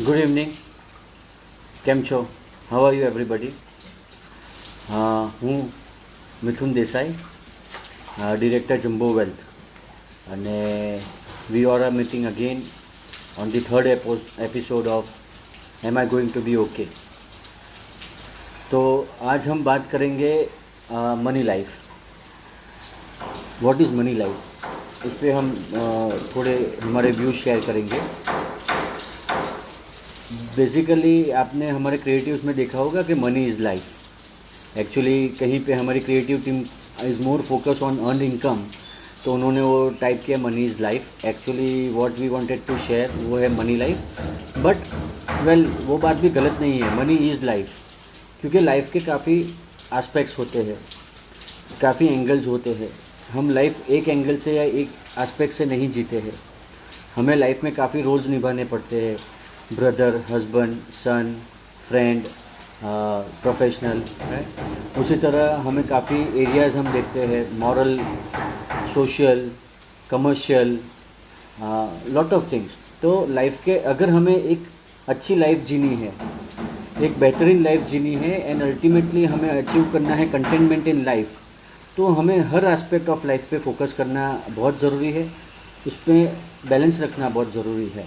Good evening. કેમ છો? How are you everybody? હું મિથુન દેસાઈ, ડિરેક્ટર જમ્બો વેલ્થ, અને we are meeting again on the third episode of Am I Going to Be Okay? तो आज हम बात करेंगे money life. What is money life, इस पर हम थोड़े हमारे व्यूज़ शेयर करेंगे. बेसिकली आपने हमारे क्रिएटिव्स में देखा होगा कि मनी इज़ लाइफ. एक्चुअली कहीं पे हमारी creative team is more focus on earn income, तो उन्होंने वो टाइप किया money is life. Actually what we wanted to share वो है मनी लाइफ. बट वेल वो बात भी गलत नहीं है. मनी इज़ लाइफ, क्योंकि लाइफ के काफ़ी एस्पेक्ट्स होते हैं, काफ़ी एंगल्स होते हैं. हम लाइफ एक एंगल से या एक एस्पेक्ट से नहीं जीते हैं. हमें लाइफ में काफ़ी रोल्स निभाने पड़ते हैं. ब्रदर, हस्बैंड, सन, फ्रेंड, प्रोफेशनल है. उसी तरह हमें काफ़ी एरियाज़ हम देखते हैं, moral, social, commercial, lot of things. तो लाइफ के अगर हमें एक अच्छी लाइफ जीनी है, एक बेहतरीन लाइफ जीनी है, एंड अल्टीमेटली हमें अचीव करना है कंटेनमेंट इन लाइफ, तो हमें हर एस्पेक्ट ऑफ लाइफ पे फोकस करना बहुत ज़रूरी है. उसमें बैलेंस रखना बहुत ज़रूरी है.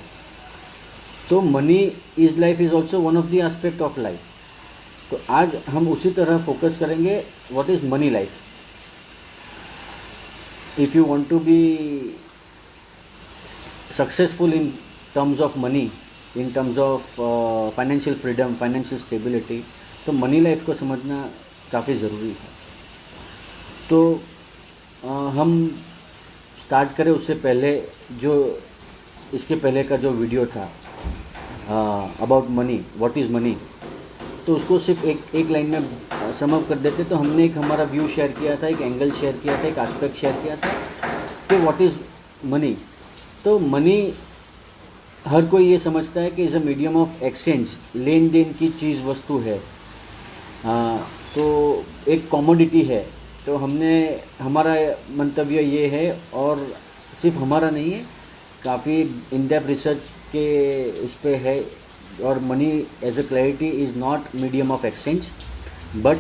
तो money is life is also one of the aspect of life. तो आज हम उसी तरह फोकस करेंगे what is money life. If you want to be successful in terms of money, in terms of financial freedom, financial stability, तो money life को समझना काफ़ी ज़रूरी है. तो हम स्टार्ट करें उससे पहले जो इसके पहले का जो वीडियो था about money, what is money, तो उसको सिर्फ एक लाइन में सम अप कर देते. तो हमने एक हमारा व्यू शेयर किया था, एक एंगल शेयर किया था, एक एस्पेक्ट शेयर किया था कि व्हाट इज़ मनी. तो मनी हर कोई ये समझता है कि is a medium of exchange, लेन देन की चीज़ वस्तु है. तो एक कॉमोडिटी है. तो हमने हमारा मंतव्य ये है, और सिर्फ हमारा नहीं है, काफ़ी इन डेप्थ रिसर्च के उस पर है. और money as a clarity is not medium of exchange, but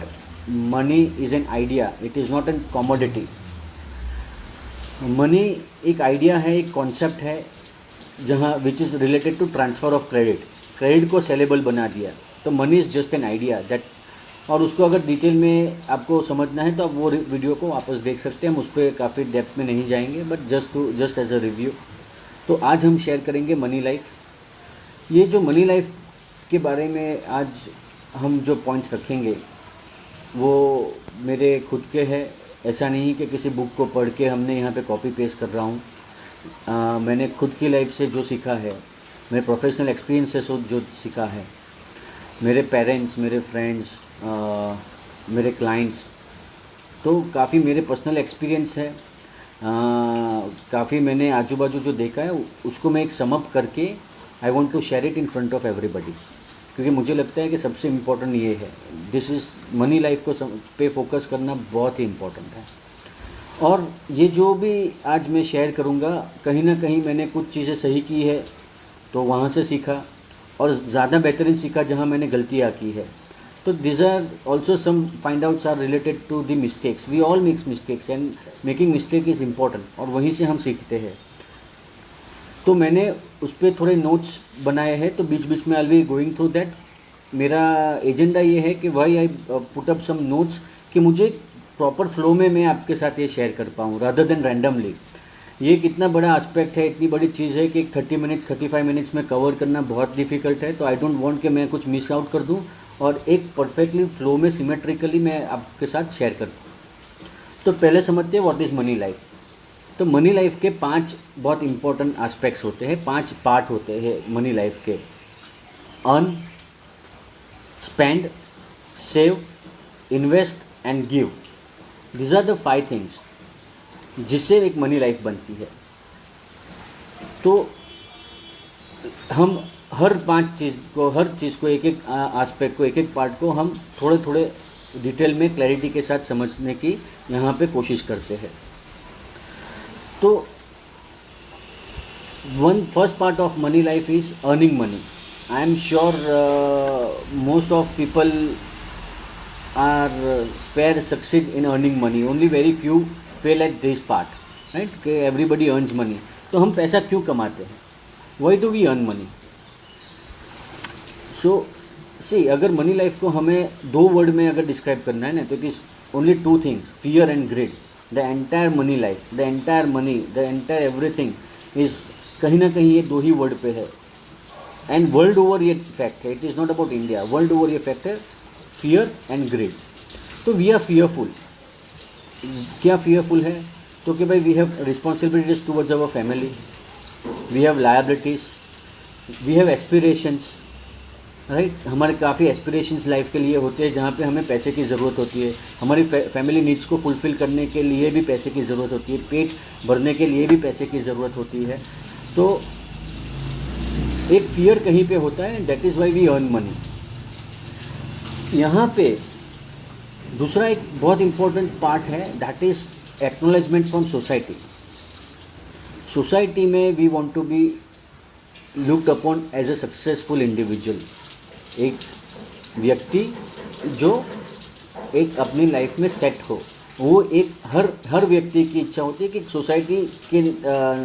money is an idea, it is not an commodity. Money एक आइडिया है, एक कॉन्सेप्ट है, जहाँ which is related to transfer of credit को सेलेबल बना दिया. तो money is just an idea that. और उसको अगर डिटेल में आपको समझना है तो आप वो वीडियो को वापस देख सकते हैं. हम उस पर काफ़ी डेप्थ में नहीं जाएंगे, but just as a review. तो आज हम शेयर करेंगे मनी लाइफ. ये जो मनी लाइफ के बारे में आज हम जो पॉइंट्स रखेंगे वो मेरे खुद के हैं. ऐसा नहीं कि किसी बुक को पढ़ के हमने यहाँ पे कॉपी पेस्ट कर रहा हूँ. मैंने खुद की लाइफ से जो सीखा है, मेरे प्रोफेशनल एक्सपीरियंस से जो सीखा है, मेरे पेरेंट्स, मेरे फ्रेंड्स, मेरे क्लाइंट्स, तो काफ़ी मेरे पर्सनल एक्सपीरियंस है. काफ़ी मैंने आजू बाजू जो देखा है उसको मैं एक सम अप करके I want to share it in front of everybody, क्योंकि मुझे लगता है कि सबसे इम्पोर्टेंट ये है. दिस इज़ मनी लाइफ को पे फोकस करना बहुत ही इम्पोर्टेंट है. और ये जो भी आज मैं शेयर करूँगा, कहीं ना कहीं मैंने कुछ चीज़ें सही की है तो वहाँ से सीखा, और ज़्यादा बेहतरीन सीखा जहाँ मैंने गलतियाँ की है. तो this are also some find outs are related to the mistakes. We all makes mistakes, and making mistake is important, और वहीं से हम सीखते हैं. तो मैंने उस पर थोड़े नोट्स बनाए हैं, तो बीच बीच में I will be going through that. मेरा एजेंडा ये है कि why I put up some notes, कि मुझे प्रॉपर फ्लो में मैं आपके साथ ये शेयर कर पाऊँ रादर देन रैंडमली. ये कितना बड़ा एस्पेक्ट है, इतनी बड़ी चीज़ है कि 30 मिनट्स 35 मिनट्स में कवर करना बहुत डिफ़िकल्ट है. तो आई डोंट वांट कि मैं कुछ मिस आउट कर दूं, और एक परफेक्टली फ्लो में सिमेट्रिकली मैं आपके साथ शेयर कर दूँ. तो पहले समझते हैं व्हाट इज़ मनी लाइफ. तो मनी लाइफ के 5 बहुत इंपॉर्टेंट एस्पेक्ट्स होते हैं, 5 पार्ट होते हैं मनी लाइफ के. Earn, spend, save, invest and give. This are the 5 things जिससे एक मनी लाइफ बनती है. तो हम हर 5 चीज़ को, हर चीज़ को, एक एक एस्पेक्ट को, एक एक पार्ट को हम थोड़े थोड़े डिटेल में क्लैरिटी के साथ समझने की यहाँ पे कोशिश करते हैं. तो one first part of money life is earning money. I am sure most of people are fair succeed in earning money, only very few fail at this part, right, कि एवरीबडी अर्न्स मनी। तो हम पैसा क्यों कमाते हैं, why do we earn money? So see, अगर money life को हमें 2 वर्ड में अगर डिस्क्राइब करना है ना, तो it is only 2 things, fear and greed. The entire money life, the entire money, the entire everything is कहीं ना कहीं ये 2 ही वर्ड पे है। एंड वर्ल्ड ओवर ये फैक्ट है, it is not about India, world over ये फैक्ट है, फियर एंड ग्रिड। तो वी आर फियरफुल। क्या फियरफुल है? तो कि भाई we have responsibilities towards our family, we have liabilities, we have aspirations, right. हमारे काफ़ी एस्पिरेशंस लाइफ के लिए होते हैं जहाँ पे हमें पैसे की ज़रूरत होती है। हमारी फैमिली नीड्स को फुलफ़िल करने के लिए भी पैसे की ज़रूरत होती है, पेट भरने के लिए भी पैसे की ज़रूरत होती है। तो एक फियर कहीं पे होता है, that is why we earn money. यहाँ पे दूसरा एक बहुत इम्पोर्टेंट पार्ट है, that is acknowledgement from society. Society में we want to be looked upon as a successful individual, एक व्यक्ति जो एक अपनी लाइफ में सेट हो। वो एक हर व्यक्ति की इच्छा होती है कि सोसाइटी के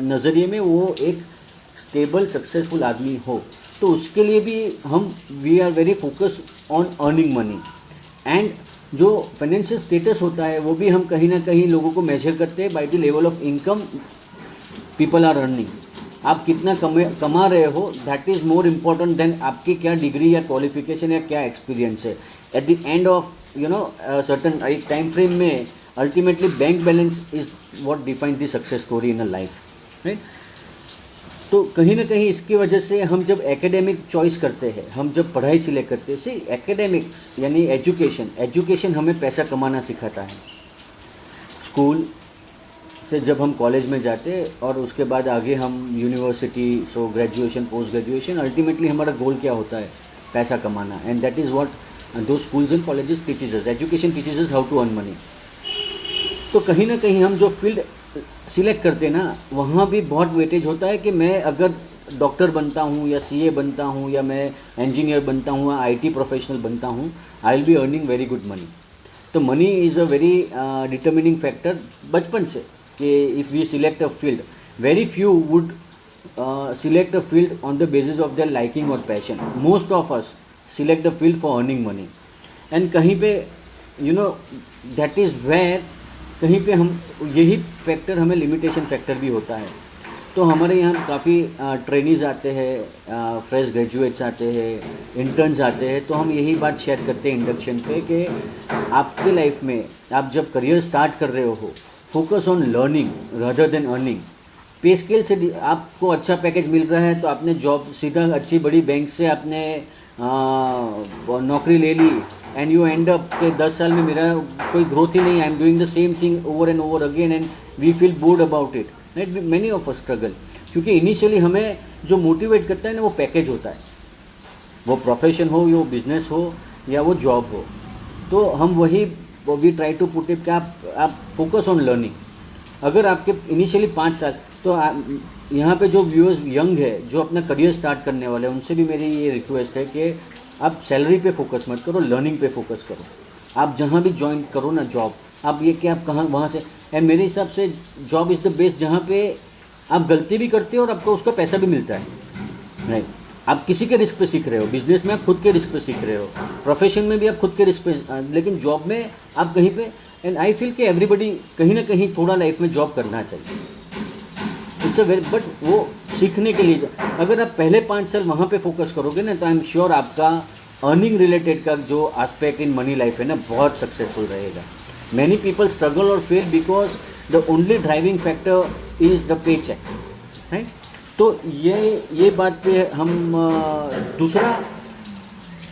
नज़रिए में वो एक स्टेबल सक्सेसफुल आदमी हो। तो उसके लिए भी we are very focused on earning money. And जो फाइनेंशियल स्टेटस होता है वो भी हम कहीं ना कहीं लोगों को मेजर करते हैं by the level of income people are earning. आप कितना कमा रहे हो, that is more important than आपकी क्या डिग्री या क्वालिफिकेशन या क्या एक्सपीरियंस है। At the end of certain time frame में ultimately bank balance is what define the success story in a life, right. तो कहीं ना कहीं इसकी वजह से हम जब एकेडमिक चॉइस करते हैं, हम जब पढ़ाई सिलेक्ट करते हैं, सी एकेडमिक्स यानी एजुकेशन हमें पैसा कमाना सिखाता है। स्कूल से जब हम कॉलेज में जाते और उसके बाद आगे हम university, so graduation, post graduation, ultimately हमारा गोल क्या होता है? पैसा कमाना। And that is what do schools and colleges teaches us, education teaches us how to earn money. तो कहीं ना कहीं हम जो फील्ड सिलेक्ट करते हैं ना, वहाँ भी बहुत वेटेज होता है कि मैं अगर डॉक्टर बनता हूँ या सीए बनता हूँ या मैं इंजीनियर बनता हूँ या आईटी प्रोफेशनल बनता हूँ, I will be earning very good money. तो money is a very determining factor बचपन से, कि if we select a field, very few would select a field on the basis of their liking और passion. Most of us select the field for earning money. And कहीं पे that is where कहीं पे हम यही factor हमें limitation factor भी होता है। तो हमारे यहाँ काफ़ी ट्रेनीज आते हैं, फ्रेश ग्रेजुएट्स आते हैं, इंटर्न्स आते हैं। तो हम यही बात शेयर करते हैं इंडक्शन पे कि आपके लाइफ में आप जब करियर स्टार्ट कर रहे हो, focus on learning rather than earning. पे स्केल से आपको अच्छा पैकेज मिल रहा है तो आपने जॉब सीधा अच्छी बड़ी बैंक से आपने नौकरी ले ली, एंड यू एंड अप के 10 साल में मेरा कोई ग्रोथ ही नहीं, I am doing the same thing over and over again and we feel bored about it, right. Many of a struggle, क्योंकि इनिशियली हमें जो मोटिवेट करता है ना वो पैकेज होता है, वो प्रोफेशन हो, वो बिजनेस हो या वो जॉब हो। तो हम we try to put it कि आप फोकस ऑन लर्निंग। अगर आपके इनिशियली 5 साल, तो यहाँ पे जो व्यूअर्स यंग है जो अपना करियर स्टार्ट करने वाले हैं, उनसे भी मेरी ये रिक्वेस्ट है कि आप सैलरी पे फोकस मत करो, लर्निंग पे फोकस करो। आप जहाँ भी ज्वाइन करो ना जॉब, आप ये कि आप कहाँ वहाँ से, एंड मेरे हिसाब से जॉब इज़ द बेस्ट जहाँ पे आप गलती भी करते हो और आपको उसका पैसा भी मिलता है, राइट। आप किसी के रिस्क पे सीख रहे हो, बिजनेस में आप खुद के रिस्क पे सीख रहे हो, प्रोफेशन में भी आप खुद के रिस्क पे, लेकिन जॉब में आप कहीं पे, एंड आई फील कि एवरीबडी कहीं ना कहीं थोड़ा लाइफ में जॉब करना चाहिए। इट्स अ वेरी, बट वो सीखने के लिए अगर आप पहले 5 साल वहाँ पे फोकस करोगे ना, तो आई एम श्योर आपका अर्निंग रिलेटेड का जो एस्पेक्ट इन मनी लाइफ है ना, बहुत सक्सेसफुल रहेगा। मैनी पीपल स्ट्रगल और fail because the only driving factor is the paycheck, right. तो ये बात पे हम दूसरा,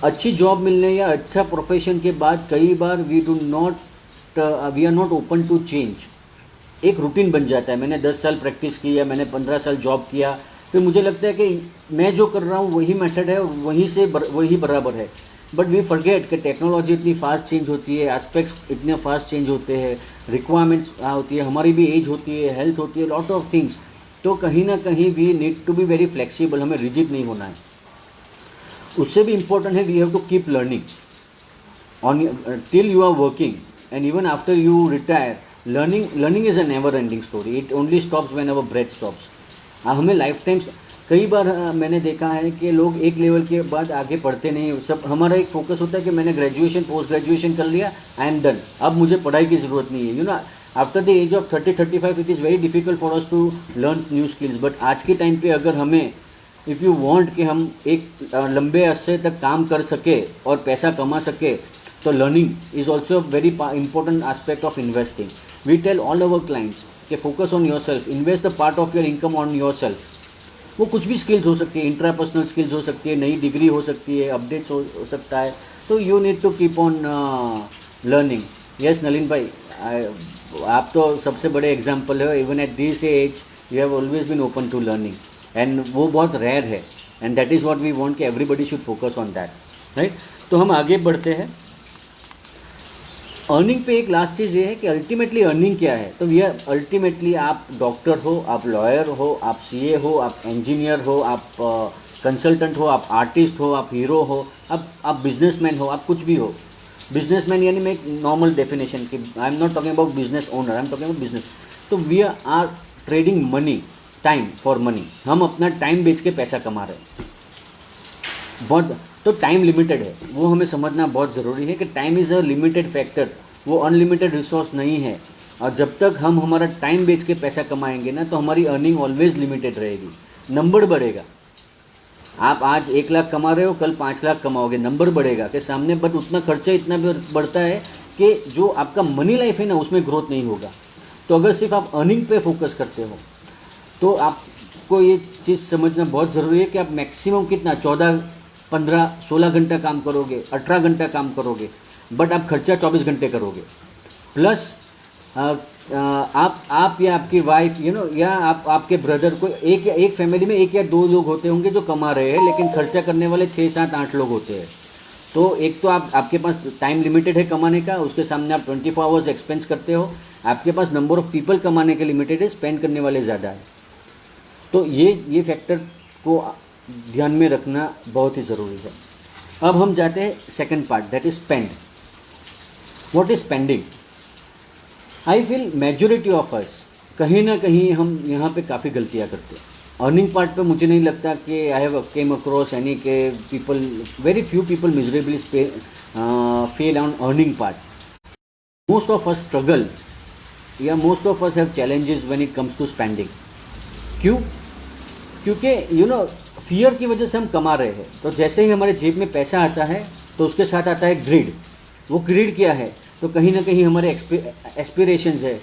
अच्छी जॉब मिलने या अच्छा प्रोफेशन के बाद कई बार we are not open to change. एक रूटीन बन जाता है, मैंने 10 साल प्रैक्टिस की या मैंने 15 साल जॉब किया, फिर मुझे लगता है कि मैं जो कर रहा हूँ वही मेथड है और वही बराबर है। बट वी फॉरगेट कि टेक्नोलॉजी इतनी फास्ट चेंज होती है, एस्पेक्ट्स इतने फास्ट चेंज होते हैं, रिक्वायरमेंट्स होती है, हमारी भी एज होती है, हेल्थ होती है, लॉट ऑफ थिंग्स। तो कहीं ना कहीं we need to be very flexible, हमें रिजिड नहीं होना है। उससे भी इम्पोर्टेंट है we have to keep learning on till you are working and even after you retire. Learning is a never ending story. It only stops when our breath stops. हमें lifetime कई बार मैंने देखा है कि लोग एक लेवल के बाद आगे पढ़ते नहीं. सब हमारा एक फोकस होता है कि मैंने ग्रेजुएशन पोस्ट ग्रेजुएशन कर लिया, आई एम डन, अब मुझे पढ़ाई की ज़रूरत नहीं है. After the age of 30-35 it is very difficult for us to learn new skills. But आज के टाइम पे अगर हमें इफ़ यू वांट कि हम एक लंबे अरसे तक काम कर सके और पैसा कमा सके, तो learning is also very important aspect of investing. We tell all our clients कि focus on yourself, invest the part of your income on yourself. वो कुछ भी स्किल्स हो सकती है, इंट्रापर्सनल स्किल्स हो सकती है, नई डिग्री हो सकती है, अपडेट्स हो सकता है. तो you need to keep on learning. Yes Nalin भाई, आप तो सबसे बड़े एग्जाम्पल हो. Even at this age you have always been open to learning and वो बहुत रेयर है. And that is what we want कि everybody should focus on that, right. तो हम आगे बढ़ते हैं. अर्निंग पे एक लास्ट चीज़ ये है कि अल्टीमेटली अर्निंग क्या है. तो ये अल्टीमेटली आप डॉक्टर हो, आप लॉयर हो, आप सीए हो, आप इंजीनियर हो, आप कंसल्टेंट हो, आप आर्टिस्ट हो, आप हीरो हो, आप बिजनेसमैन हो, आप कुछ भी हो. बिजनेसमैन यानी मैं एक नॉर्मल डेफिनेशन की, I am not talking about business owner, I am talking about business. तो we are trading money, time for money. हम अपना टाइम बेच के पैसा कमा रहे हैं. बहुत तो टाइम लिमिटेड है, वो हमें समझना बहुत ज़रूरी है कि time is a limited factor. वो अनलिमिटेड रिसोर्स नहीं है. और जब तक हम हमारा टाइम बेच के पैसा कमाएंगे ना, तो हमारी अर्निंग ऑलवेज लिमिटेड रहेगी. नंबर बढ़ेगा. आप आज 1 लाख कमा रहे हो, कल 5 लाख कमाओगे, नंबर बढ़ेगा के सामने. बट उतना खर्चा इतना भी बढ़ता है कि जो आपका मनी लाइफ है ना, उसमें ग्रोथ नहीं होगा. तो अगर सिर्फ आप अर्निंग पे फोकस करते हो, तो आपको ये चीज़ समझना बहुत ज़रूरी है कि आप मैक्सिमम कितना 14, 15, 16 घंटा काम करोगे, 18 घंटा काम करोगे, बट आप खर्चा 24 घंटे करोगे. प्लस आप या आपकी वाइफ या आपके ब्रदर को एक फैमिली में 1 या 2 लोग होते होंगे जो कमा रहे हैं, लेकिन खर्चा करने वाले 6, 7, 8 लोग होते हैं. तो एक तो आपके पास टाइम लिमिटेड है कमाने का, उसके सामने आप 24 आवर्स एक्सपेंस करते हो. आपके पास नंबर ऑफ़ पीपल कमाने के लिमिटेड है, स्पेंड करने वाले ज़्यादा है. तो ये फैक्टर को ध्यान में रखना बहुत ही ज़रूरी है. अब हम जाते हैं second part, that is spend. What is spending? I feel majority of us कहीं ना कहीं हम यहाँ पे काफ़ी गलतियाँ करते हैं. अर्निंग पार्ट पे मुझे नहीं लगता कि I have came across any के people, very few people miserably fail on earning part. Most of us struggle या most of us have challenges when it comes to spending. क्यों? क्योंकि फियर की वजह से हम कमा रहे हैं. तो जैसे ही हमारे जेब में पैसा आता है, तो उसके साथ आता है ग्रीड. वो ग्रीड क्या है? तो कहीं ना कहीं हमारे एस्पिरेशंस है.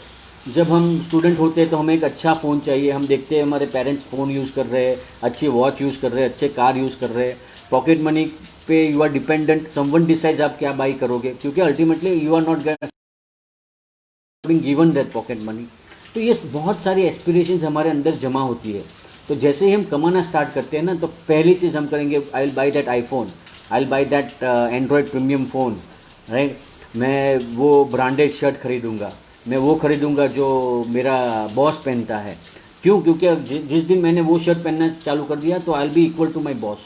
जब हम स्टूडेंट होते हैं तो हमें एक अच्छा फ़ोन चाहिए. हम देखते हैं हमारे पेरेंट्स फ़ोन यूज़ कर रहे हैं, अच्छी वॉच यूज़ कर रहे हैं, अच्छे कार यूज़ कर रहे हैं. पॉकेट मनी पे you are dependent. Someone decides आप क्या बाई करोगे, क्योंकि ultimately you are not being given that pocket money. तो ये बहुत सारी एस्पिरेशंस हमारे अंदर जमा होती है. तो जैसे ही हम कमाना स्टार्ट करते हैं ना, तो पहली चीज़ हम करेंगे, I will by that iPhone, I will by that Android premium phone, right. मैं वो ब्रांडेड शर्ट खरीदूँगा, मैं वो खरीदूँगा जो मेरा बॉस पहनता है. क्यों? क्योंकि जिस दिन मैंने वो शर्ट पहनना चालू कर दिया, तो I will be equal to my boss.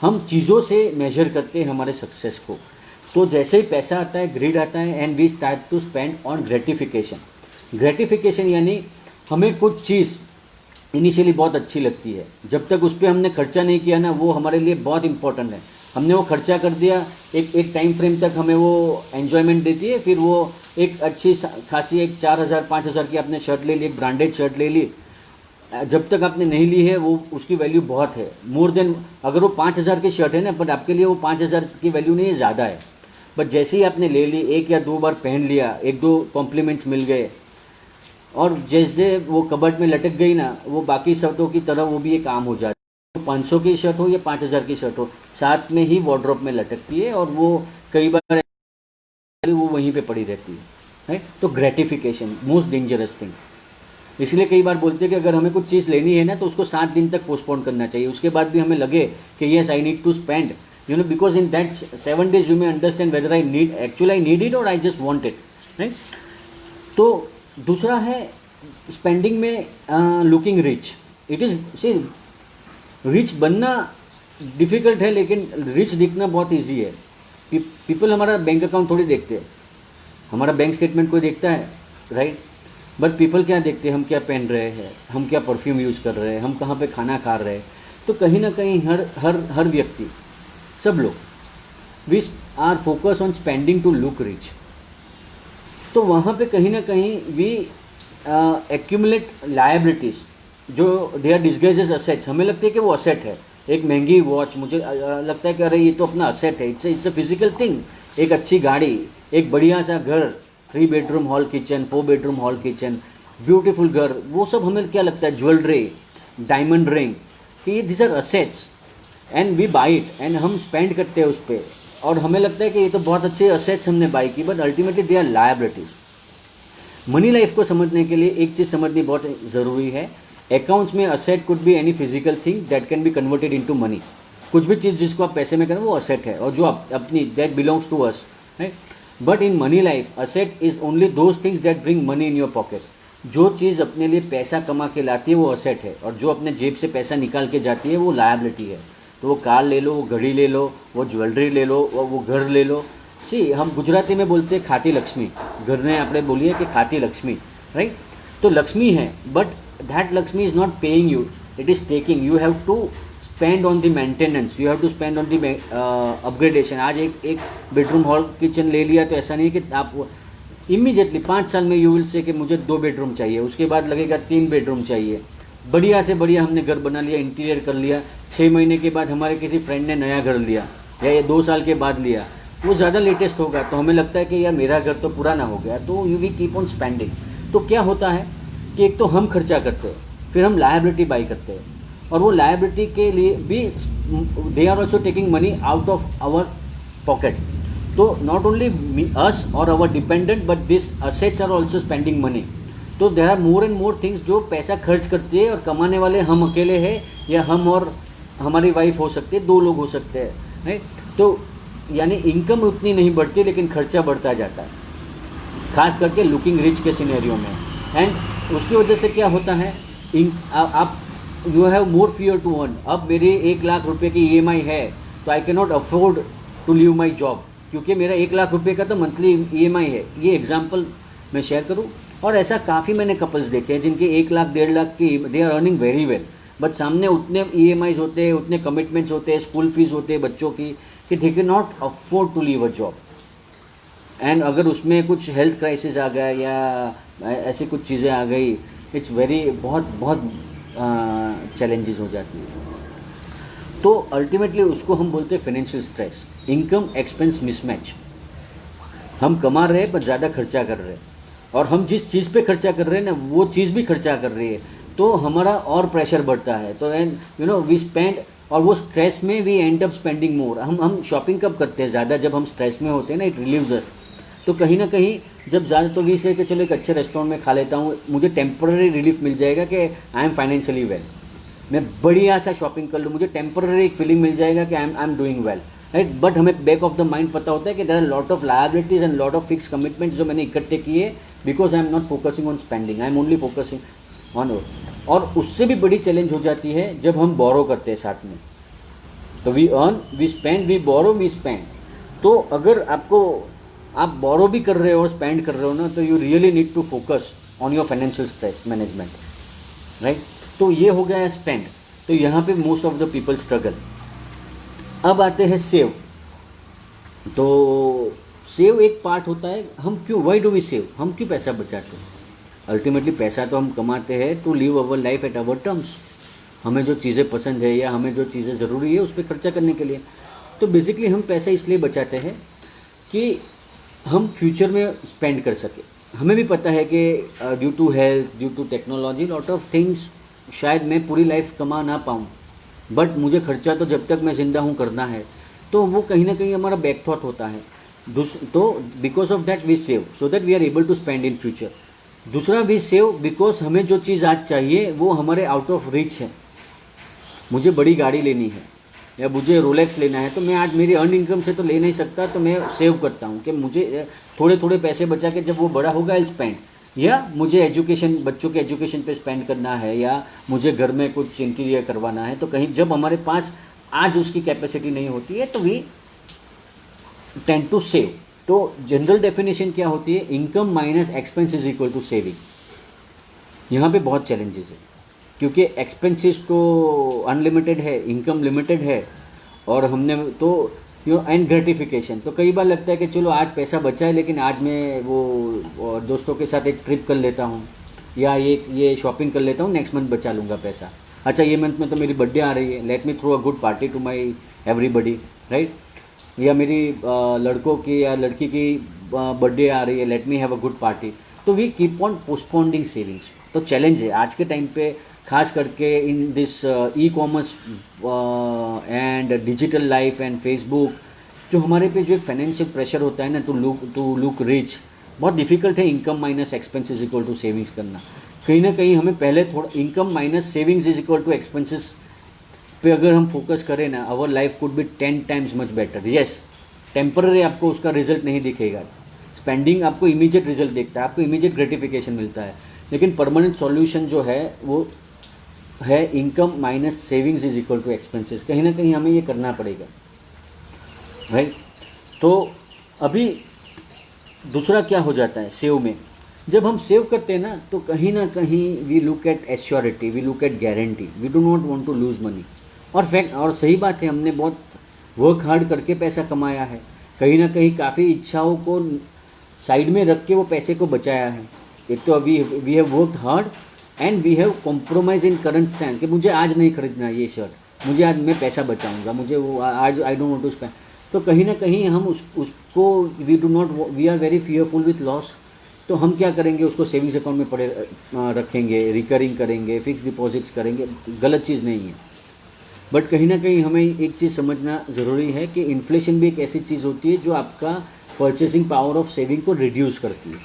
हम चीज़ों से मेजर करते हैं हमारे सक्सेस को. तो जैसे ही पैसा आता है, ग्रीड आता है, and we start to spend on gratification. Gratification यानी हमें कुछ चीज़ इनिशियली बहुत अच्छी लगती है, जब तक उस पर हमने खर्चा नहीं किया ना, वो हमारे लिए बहुत इंपॉर्टेंट है. हमने वो खर्चा कर दिया, एक टाइम फ्रेम तक हमें वो एन्जॉयमेंट देती है. फिर वो एक अच्छी खासी एक 4,000 5,000 की आपने शर्ट ले ली, एक ब्रांडेड शर्ट ले ली, जब तक आपने नहीं ली है वो उसकी वैल्यू बहुत है, मोर देन. अगर वो 5,000 की शर्ट है ना, बट आपके लिए वो 5,000 की वैल्यू नहीं है, ज़्यादा है. बट जैसे ही आपने ले ली, 1 या 2 बार पहन लिया, 1-2 कॉम्प्लीमेंट्स मिल गए, और जैसे वो कबर्ड में लटक गई ना, वो बाकी शर्टों की तरह वो भी एक आम हो जाती है. 500 की शर्ट हो या 5,000 की शर्ट हो, साथ में ही वार्डरोब में लटकती है, और वो कई बार वो वहीं पे पड़ी रहती है, राइट. तो ग्रेटिफिकेशन मोस्ट डेंजरस थिंग. इसलिए कई बार बोलते हैं कि अगर हमें कुछ चीज़ लेनी है ना, तो उसको 7 दिन तक पोस्टपोन करना चाहिए. उसके बाद भी हमें लगे कि yes I need to spend, because in that 7 days you may understand whether I need it और I just want it, right. तो दूसरा है स्पेंडिंग में looking rich. It is see rich बनना डिफ़िकल्ट है, लेकिन रिच दिखना बहुत इजी है। पीपल हमारा बैंक अकाउंट थोड़ी देखते हैं, हमारा बैंक स्टेटमेंट कोई देखता है, राइट? बट पीपल क्या देखते हैं, हम क्या पहन रहे हैं, हम क्या परफ्यूम यूज़ कर रहे हैं, हम कहाँ पे खाना खा रहे हैं। तो कहीं ना कहीं हर व्यक्ति, सब लोग, we are focus on spending to look rich. तो वहाँ पे कहीं ना कहीं वी एक्यूमुलेट लायबिलिटीज़ जो they are disguise as assets. हमें लगता है कि वो असेट है, एक महंगी वॉच मुझे लगता है कि अरे ये तो अपना असेट है, इट्स अ फिजिकल थिंग। एक अच्छी गाड़ी, एक बढ़िया सा घर, 3 bedroom hall kitchen, 4 bedroom hall kitchen, beautiful घर, वो सब हमें क्या लगता है, ज्वेलरी, डायमंड रिंग, कि ये this are assets and we buy it and हम स्पेंड करते हैं उस पर, और हमें लगता है कि ये तो बहुत अच्छे असेट्स हमने बाई की, but ultimately they are liabilities. Money life को समझने के लिए एक चीज़ समझनी बहुत ज़रूरी है, अकाउंट्स में asset could be any physical thing that can be converted into money. कुछ भी चीज़ जिसको आप पैसे में करें वो असेट है, और जो अपनी that belongs to us, right? But in money life asset is only those things that bring money in your pocket. जो चीज़ अपने लिए पैसा कमा के लाती है वो असेट है, और जो अपने जेब से पैसा निकाल के जाती है वो लायबिलिटी है। तो वो कार ले लो, वो घड़ी ले लो, वो ज्वेलरी ले लो, वो घर ले लो। सी हम गुजराती में बोलते हैं खाती लक्ष्मी, घर ने આપણે बोलिए कि खाती लक्ष्मी, राइट? तो लक्ष्मी है, but that Lakshmi is not paying you, it is taking. You have to spend on the maintenance, you have to spend on the upgradation. आज एक बेडरूम हॉल किचन ले लिया तो ऐसा नहीं कि आप इमीडिएटली 5 साल में यू विल से कि मुझे 2 बेडरूम चाहिए, उसके बाद लगेगा 3 बेडरूम चाहिए। बढ़िया से बढ़िया हमने घर बना लिया, इंटीरियर कर लिया, 6 महीने के बाद हमारे किसी फ्रेंड ने नया घर लिया, या ये 2 साल के बाद लिया, वो ज़्यादा लेटेस्ट होगा, तो हमें लगता है कि यार मेरा घर तो पुराना हो गया, तो you we keep on spending. तो क्या होता है कि एक तो हम खर्चा करते हैं, फिर हम लायबिलिटी बाई करते हैं, और वो लायबिलिटी के लिए भी they are also taking money out of our pocket. तो नॉट ओनली अस और our dependent, but this assets are also spending money. तो there are more and more things जो पैसा खर्च करती है, और कमाने वाले हम अकेले हैं, या हम और हमारी वाइफ हो सकती है, 2 लोग हो सकते हैं, राइट? तो यानी इनकम उतनी नहीं बढ़ती, लेकिन खर्चा बढ़ता जाता है, खास करके लुकिंग रिच के सिनेरियो में। एंड उसकी वजह से क्या होता है, आप you have more fear to earn. अब मेरी 1 लाख रुपए की EMI है, तो I can not afford to leave my job, क्योंकि मेरा 1 लाख रुपए का तो मंथली EMI है। ये एग्जाम्पल मैं शेयर करूँ, और ऐसा काफ़ी मैंने कपल्स देखे हैं जिनके 1 लाख 1.5 लाख की, they are earning very well, but सामने उतने EMIs होते हैं, उतने कमिटमेंट्स होते हैं, स्कूल फीस होते हैं बच्चों की, कि they can not afford to leave a job. And अगर उसमें कुछ हेल्थ क्राइसिस आ गया या ऐसी कुछ चीज़ें आ गई, इट्स वेरी बहुत चैलेंजेस हो जाती है। तो अल्टीमेटली उसको हम बोलते हैं financial stress, income expense mismatch. हम कमा रहे हैं पर ज़्यादा खर्चा कर रहे हैं, और हम जिस चीज़ पे खर्चा कर रहे हैं ना, वो चीज़ भी खर्चा कर रही है, तो हमारा और प्रेशर बढ़ता है। तो and you know we spend, और वो स्ट्रेस में we end up spending more. हम शॉपिंग कब करते हैं ज़्यादा, जब हम स्ट्रेस में होते हैं ना, इट रिलीव्स अस। तो कहीं ना कहीं जब ज़्यादा, तो वी से कि चलो एक अच्छे रेस्टोरेंट में खा लेता हूँ, मुझे टेम्पररी रिलीफ मिल जाएगा कि आई एम फाइनेंशियली वेल। मैं बढ़िया सा शॉपिंग कर लूँ, मुझे टेम्पररी एक फीलिंग मिल जाएगा कि I am doing well, right? But हमें बैक ऑफ द माइंड पता होता है कि there are lot of liabilities and lot of fix commitments जो मैंने इकट्ठे किए, because I am not focusing on spending, I am only focusing on. और उससे भी बड़ी चैलेंज हो जाती है जब हम बोरो करते हैं साथ में। तो we earn, we spend, we borrow, we spend. तो अगर आप बोरो भी कर रहे हो और स्पेंड कर रहे हो ना, तो you really need to focus on your financial stress management, right? तो ये हो गया है स्पेंड। तो यहाँ पे most of the people struggle. अब आते हैं सेव। तो सेव एक पार्ट होता है, हम क्यों, वाई डू वी सेव, हम क्यों पैसा बचाते हैं? अल्टीमेटली पैसा तो हम कमाते हैं to live our life at our terms. हमें जो चीज़ें पसंद है या हमें जो चीज़ें ज़रूरी है उस पर खर्चा करने के लिए। तो बेसिकली हम पैसा इसलिए बचाते हैं कि हम फ्यूचर में स्पेंड कर सकें। हमें भी पता है कि due to health, due to technology, lot of things, शायद मैं पूरी लाइफ कमा ना पाऊँ, बट मुझे खर्चा तो जब तक मैं ज़िंदा हूँ करना है। तो वो कहीं ना कहीं हमारा बैक थॉट होता है। तो because of that we save so that we are able to spend in future. दूसरा भी सेव बिकॉज हमें जो चीज़ आज चाहिए वो हमारे आउट ऑफ रीच है। मुझे बड़ी गाड़ी लेनी है या मुझे रोलेक्स लेना है, तो मैं आज मेरी अर्न इनकम से तो ले नहीं सकता, तो मैं सेव करता हूँ कि मुझे थोड़े थोड़े पैसे बचा के जब वो बड़ा होगा आई स्पेंड। या मुझे एजुकेशन, बच्चों के एजुकेशन पे स्पेंड करना है, या मुझे घर में कुछ इंटीरियर करवाना है। तो कहीं जब हमारे पास आज उसकी कैपेसिटी नहीं होती है, तो वी टेंड टू सेव। तो जनरल डेफिनेशन क्या होती है, income minus expense is equal to saving. यहाँ पे बहुत चैलेंजेस है, क्योंकि एक्सपेंसेस तो अनलिमिटेड है, इनकम लिमिटेड है, और हमने तो एंड ग्रेटिफिकेशन, तो कई बार लगता है कि चलो आज पैसा बचा है, लेकिन आज मैं वो दोस्तों के साथ एक ट्रिप कर लेता हूँ, या ये शॉपिंग कर लेता हूँ, नेक्स्ट मंथ बचा लूँगा पैसा। अच्छा, ये मंथ में तो मेरी बर्थडे आ रही है, let me throw a good party to my everybody, right. या मेरी लड़कों की या लड़की की बर्थडे आ रही है, let me have a good party. तो वी कीप ऑन पोस्टपोन्डिंग सेविंग्स। तो चैलेंज है आज के टाइम पे, खास करके in this e commerce and digital life and Facebook, जो हमारे पे जो एक फाइनेंशियल प्रेशर होता है ना, टू लुक रिच, बहुत डिफिकल्ट है income minus expenses equal to savings करना। कहीं ना कहीं हमें पहले थोड़ा income minus savings is equal to expenses पे अगर हम फोकस करें ना, our life could be 10 times much better. Yes, temporary आपको उसका रिजल्ट नहीं दिखेगा, स्पेंडिंग आपको इमीडिएट रिजल्ट दिखता है, आपको इमीडिएट ग्रेटिफिकेशन मिलता है, लेकिन परमानेंट सॉल्यूशन जो है वो है income minus savings is equal to expenses. कहीं ना कहीं हमें ये करना पड़ेगा, राइट। तो अभी दूसरा क्या हो जाता है सेव में, जब हम सेव करते हैं ना, तो कहीं ना कहीं we look at assurity, we look at guarantee, we do not want to lose money. और सही बात है, हमने बहुत वर्क हार्ड करके पैसा कमाया है, कहीं ना कहीं काफ़ी इच्छाओं को साइड में रख के वो पैसे को बचाया है। एक तो अभी we have worked hard and we have compromise in current stand, कि मुझे आज नहीं खरीदना ये शर्ट, मुझे आज मैं पैसा बचाऊंगा, मुझे वो आज I don't want to spend. तो कहीं ना कहीं हम उसको we are very fearful with loss. तो हम क्या करेंगे, उसको सेविंग्स अकाउंट में पड़े रखेंगे, रिकरिंग करेंगे, फिक्स डिपॉजिट्स करेंगे। गलत चीज़ नहीं है, बट कहीं ना कहीं हमें एक चीज़ समझना ज़रूरी है कि इन्फ्लेशन भी एक ऐसी चीज़ होती है जो आपका परचेसिंग पावर ऑफ सेविंग को रिड्यूस करती है।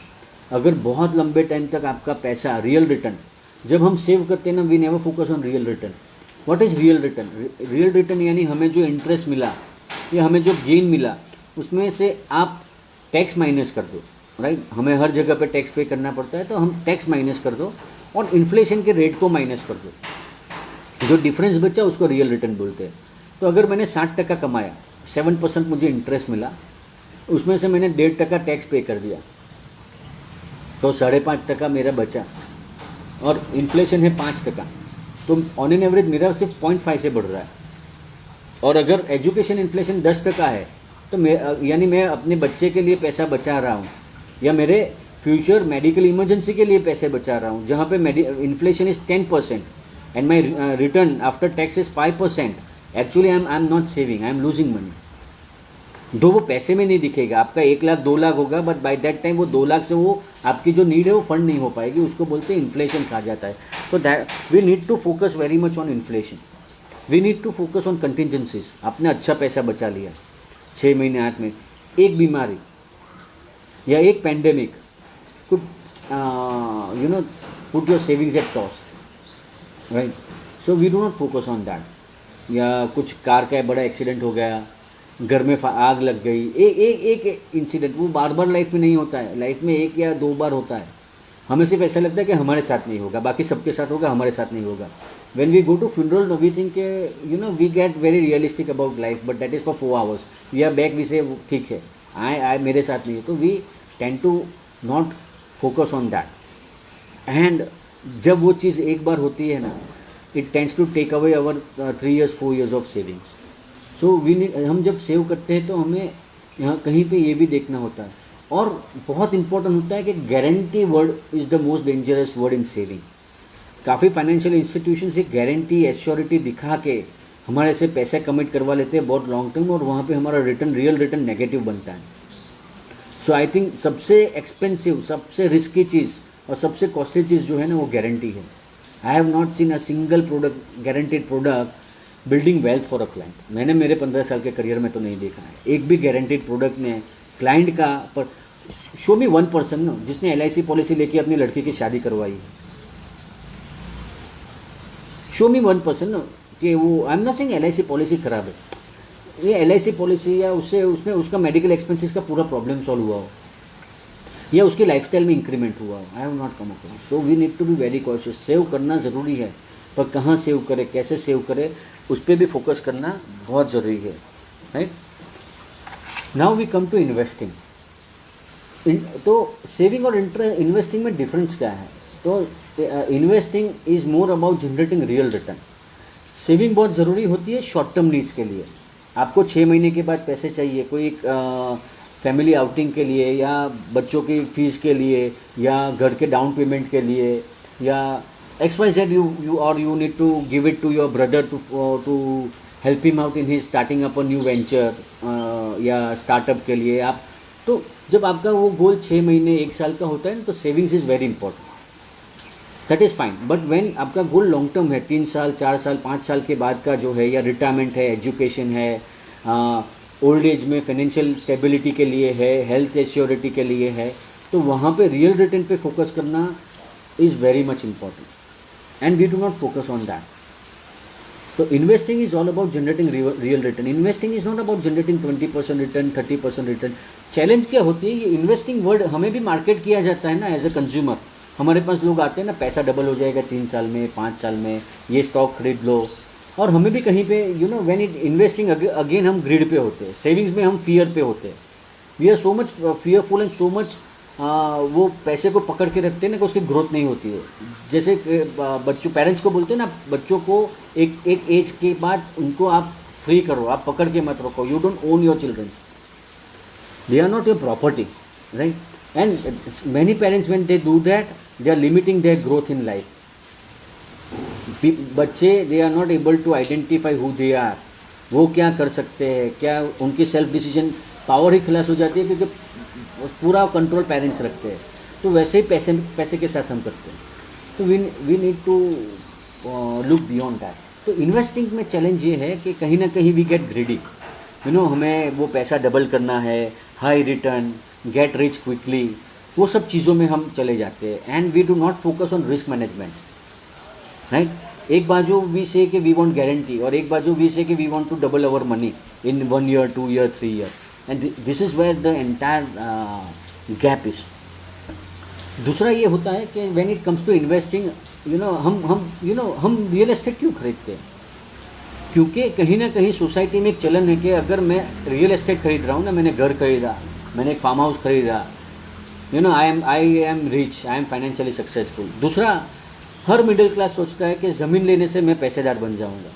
अगर बहुत लंबे टाइम तक आपका पैसा रियल रिटर्न, जब हम सेव करते हैं ना, we never focus on real return. What is real return? Real return यानी हमें जो इंटरेस्ट मिला या हमें जो गेन मिला, उसमें से आप टैक्स माइनस कर दो, राइट। हमें हर जगह पे टैक्स पे करना पड़ता है, तो हम टैक्स माइनस कर दो और इन्फ्लेशन के रेट को माइनस कर दो, जो डिफरेंस बचा उसको रियल रिटर्न बोलते हैं। तो अगर मैंने 60% कमाया, 7% मुझे इंटरेस्ट मिला, उसमें से मैंने 1.5% टैक्स पे कर दिया, तो 5.5% मेरा बचा, और इन्फ्लेशन है 5%, तो ऑन एन एवरेज मेरा सिर्फ 0.5 से बढ़ रहा है। और अगर एजुकेशन इन्फ्लेशन 10% है, तो यानी मैं अपने बच्चे के लिए पैसा बचा रहा हूँ, या मेरे फ्यूचर मेडिकल इमरजेंसी के लिए पैसे बचा रहा हूँ, जहाँ पे inflation is 10% and my return after tax is 5%, actually I'm not saving, I'm losing money। दो वो पैसे में नहीं दिखेगा, आपका 1 लाख 2 लाख होगा, बट बाय दैट टाइम वो 2 लाख से वो आपकी जो नीड है वो फंड नहीं हो पाएगी, उसको बोलते हैं इन्फ्लेशन खा जाता है। तो that we need to focus very much on inflation, we need to focus on contingencies. आपने अच्छा पैसा बचा लिया, 6 महीने 8 में, एक बीमारी या एक pandemic could put your savings at toss, right. So we do not focus on that. या कुछ कार का बड़ा एक्सीडेंट हो गया, घर में आग लग गई, एक इंसिडेंट, वो बार बार लाइफ में नहीं होता है, लाइफ में 1 या 2 बार होता है। हमें सिर्फ ऐसा लगता है कि हमारे साथ नहीं होगा, बाकी सबके साथ होगा, हमारे साथ नहीं होगा। When we go to funeral we think we get very realistic about life, but that is for 4 hours, we are back, we say ठीक है, आई मेरे साथ नहीं है। तो we tend to not focus on that. And जब वो चीज़ एक बार होती है ना, it tends to take away our 3 years 4 years of savings. So हम जब सेव करते हैं तो हमें यहाँ कहीं पे ये भी देखना होता है, और बहुत इंपॉर्टेंट होता है कि guarantee word is the most dangerous word in saving. काफ़ी फाइनेंशियल इंस्टीट्यूशन से गारंटी एश्योरिटी दिखा के हमारे से पैसे कमिट करवा लेते हैं बहुत लॉन्ग टर्म, और वहाँ पे हमारा रिटर्न रियल रिटर्न नेगेटिव बनता है। सो आई थिंक सबसे एक्सपेंसिव, सबसे रिस्की चीज़ और सबसे कॉस्टली चीज़ जो है ना, वो गारंटी है। आई have not seen a single product, guaranteed product building wealth for a client. मैंने मेरे 15 साल के करियर में तो नहीं देखा है एक भी गारंटेड प्रोडक्ट ने क्लाइंट का। पर शो मी 1 पर्सन ना जिसने LIC पॉलिसी लेके अपनी लड़की की शादी करवाई है। शो मी 1 पर्सन ना, कि वो आई am not saying LIC policy खराब है, ये LIC पॉलिसी या उसने उसका मेडिकल एक्सपेंसेस का पूरा प्रॉब्लम सॉल्व हुआ हो, या उसकी लाइफस्टाइल में इंक्रीमेंट हुआ हो। I have not come across. So we need to be very cautious. Save करना ज़रूरी है, पर कहाँ सेव करें, कैसे सेव करें, उस पर भी फोकस करना बहुत ज़रूरी है, राइट। Now we come to investing. तो सेविंग और इन्वेस्टिंग में डिफरेंस क्या है? तो investing is more about generating real return. Saving बहुत ज़रूरी होती है शॉर्ट टर्म नीड्स के लिए। आपको 6 महीने के बाद पैसे चाहिए, कोई एक फैमिली आउटिंग के लिए, या बच्चों की फ़ीस के लिए, या घर के डाउन पेमेंट के लिए, या XYZ, you need to give it to your brother to help him out in his starting up a new venture, या स्टार्टअप के लिए आप। तो जब आपका वो गोल 6 महीने 1 साल का होता है ना, तो savings is very important, that is fine. But when आपका गोल लॉन्ग टर्म है, 3 साल 4 साल 5 साल के बाद का जो है, या रिटायरमेंट है, एजुकेशन है, ओल्ड एज में फाइनेंशियल स्टेबिलिटी के लिए है, हेल्थ एश्योरिटी के लिए है, तो वहाँ पे रियल रिटर्न पे फोकस करना is very much important, and we do not focus on that. तो investing is all about generating real return. Investing is not about generating 20% return, 30% return. Challenge क्या होती है, ये इन्वेस्टिंग वर्ड हमें भी market किया जाता है ना एज ए कंज्यूमर। हमारे पास लोग आते हैं ना, पैसा डबल हो जाएगा 3 साल में, 5 साल में, ये स्टॉक खरीद लो। और हमें भी कहीं पे व्हेन इट इन्वेस्टिंग अगेन हम ग्रिड पे होते हैं, सेविंग्स में हम फियर पे होते हैं। We are so much fearful and so much वो पैसे को पकड़ के रखते हैं ना कि उसकी ग्रोथ नहीं होती है। जैसे बच्चों, पेरेंट्स को बोलते हैं ना, बच्चों को एक एज के बाद उनको आप फ्री करो, आप पकड़ के मत रखो। You don't own your childrens, they are not your property, right. And many parents when they do that, they are limiting their growth in life. बच्चे they are not able to identify who they are, वो क्या कर सकते हैं, क्या उनकी self decision power ही खलास हो जाती है, क्योंकि पूरा कंट्रोल पेरेंट्स रखते हैं। तो वैसे ही पैसे के साथ हम करते हैं। तो we need to look beyond that. तो इन्वेस्टिंग में चैलेंज ये है कि कहीं ना कहीं वी गेट ग्रीडी, हमें वो पैसा डबल करना है, high return, get rich quickly, वो सब चीज़ों में हम चले जाते हैं। And we do not focus on risk management, right. एक बाजू वी से कि वी वांट गारंटी, और एक बाजू वी से कि we want to double our money in 1 year, 2 year, 3 year, and this is where the entire gap is. दूसरा ये होता है कि when it comes to investing, हम रियल एस्टेट क्यों खरीदते हैं? क्योंकि कहीं ना कहीं सोसाइटी में एक चलन है कि अगर मैं रियल एस्टेट खरीद रहा हूँ ना, मैंने घर खरीदा, मैंने एक फार्म हाउस खरीदा, I am rich, I am financially successful. दूसरा, हर मिडिल क्लास सोचता है कि ज़मीन लेने से मैं पैसेदार बन जाऊँगा,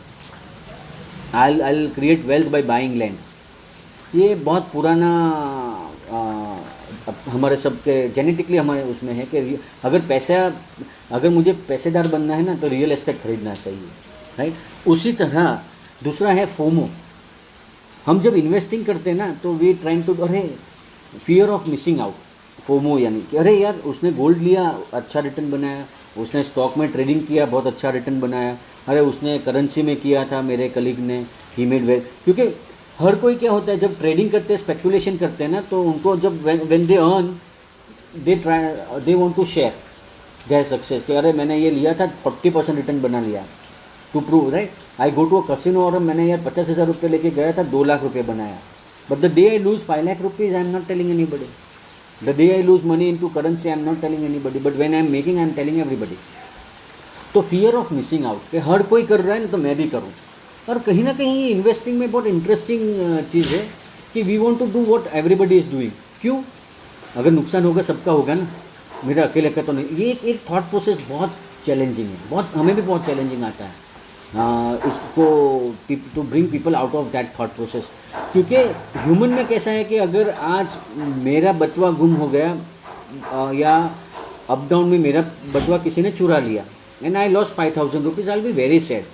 I create wealth by buying land. ये बहुत पुराना हमारे सबके जेनेटिकली हमारे उसमें है कि अगर मुझे पैसेदार बनना है ना, तो रियल एस्टेट खरीदना चाहिए, राइट। उसी तरह दूसरा है फोमो। हम जब इन्वेस्टिंग करते हैं ना, तो वी ट्राइंग टू, अरे fear of missing out, FOMO, यानी कि अरे यार उसने गोल्ड लिया, अच्छा रिटर्न बनाया, उसने स्टॉक में ट्रेडिंग किया, बहुत अच्छा रिटर्न बनाया, अरे उसने करेंसी में किया था मेरे कलीग ने, ही मेड वेल। क्योंकि हर कोई क्या होता है, जब ट्रेडिंग करते हैं, स्पेकुलेशन करते हैं ना, तो उनको जब when they earn, they want to share their success, कि अरे मैंने ये लिया था 40% रिटर्न बना लिया, to prove, right. I go to a casino और मैंने यार 50,000 रुपये लेके गया था, 2 लाख रुपये बनाया, but the day I lose 5 lakh rupees, I am not telling anybody. The day I lose money in two currency, I am not telling anybody, but when I am making, I am telling everybody. तो fear of missing out, कि हर कोई कर रहा है ना, तो मैं भी करूँ। और कहीं ना कहीं इन्वेस्टिंग में बहुत इंटरेस्टिंग चीज़ है कि we want to do what everybody is doing. क्यों? अगर नुकसान होगा सबका होगा ना, मेरा अकेले का तो नहीं। ये एक थॉट प्रोसेस बहुत चैलेंजिंग है, बहुत, हमें भी बहुत चैलेंजिंग आता है इसको to bring people out of that thought process. क्योंकि ह्यूमन में कैसा है कि अगर आज मेरा बटुआ गुम हो गया, या अप डाउन में मेरा बटुआ किसी ने चुरा लिया, and I lost 5,000 rupees, I will be very sad.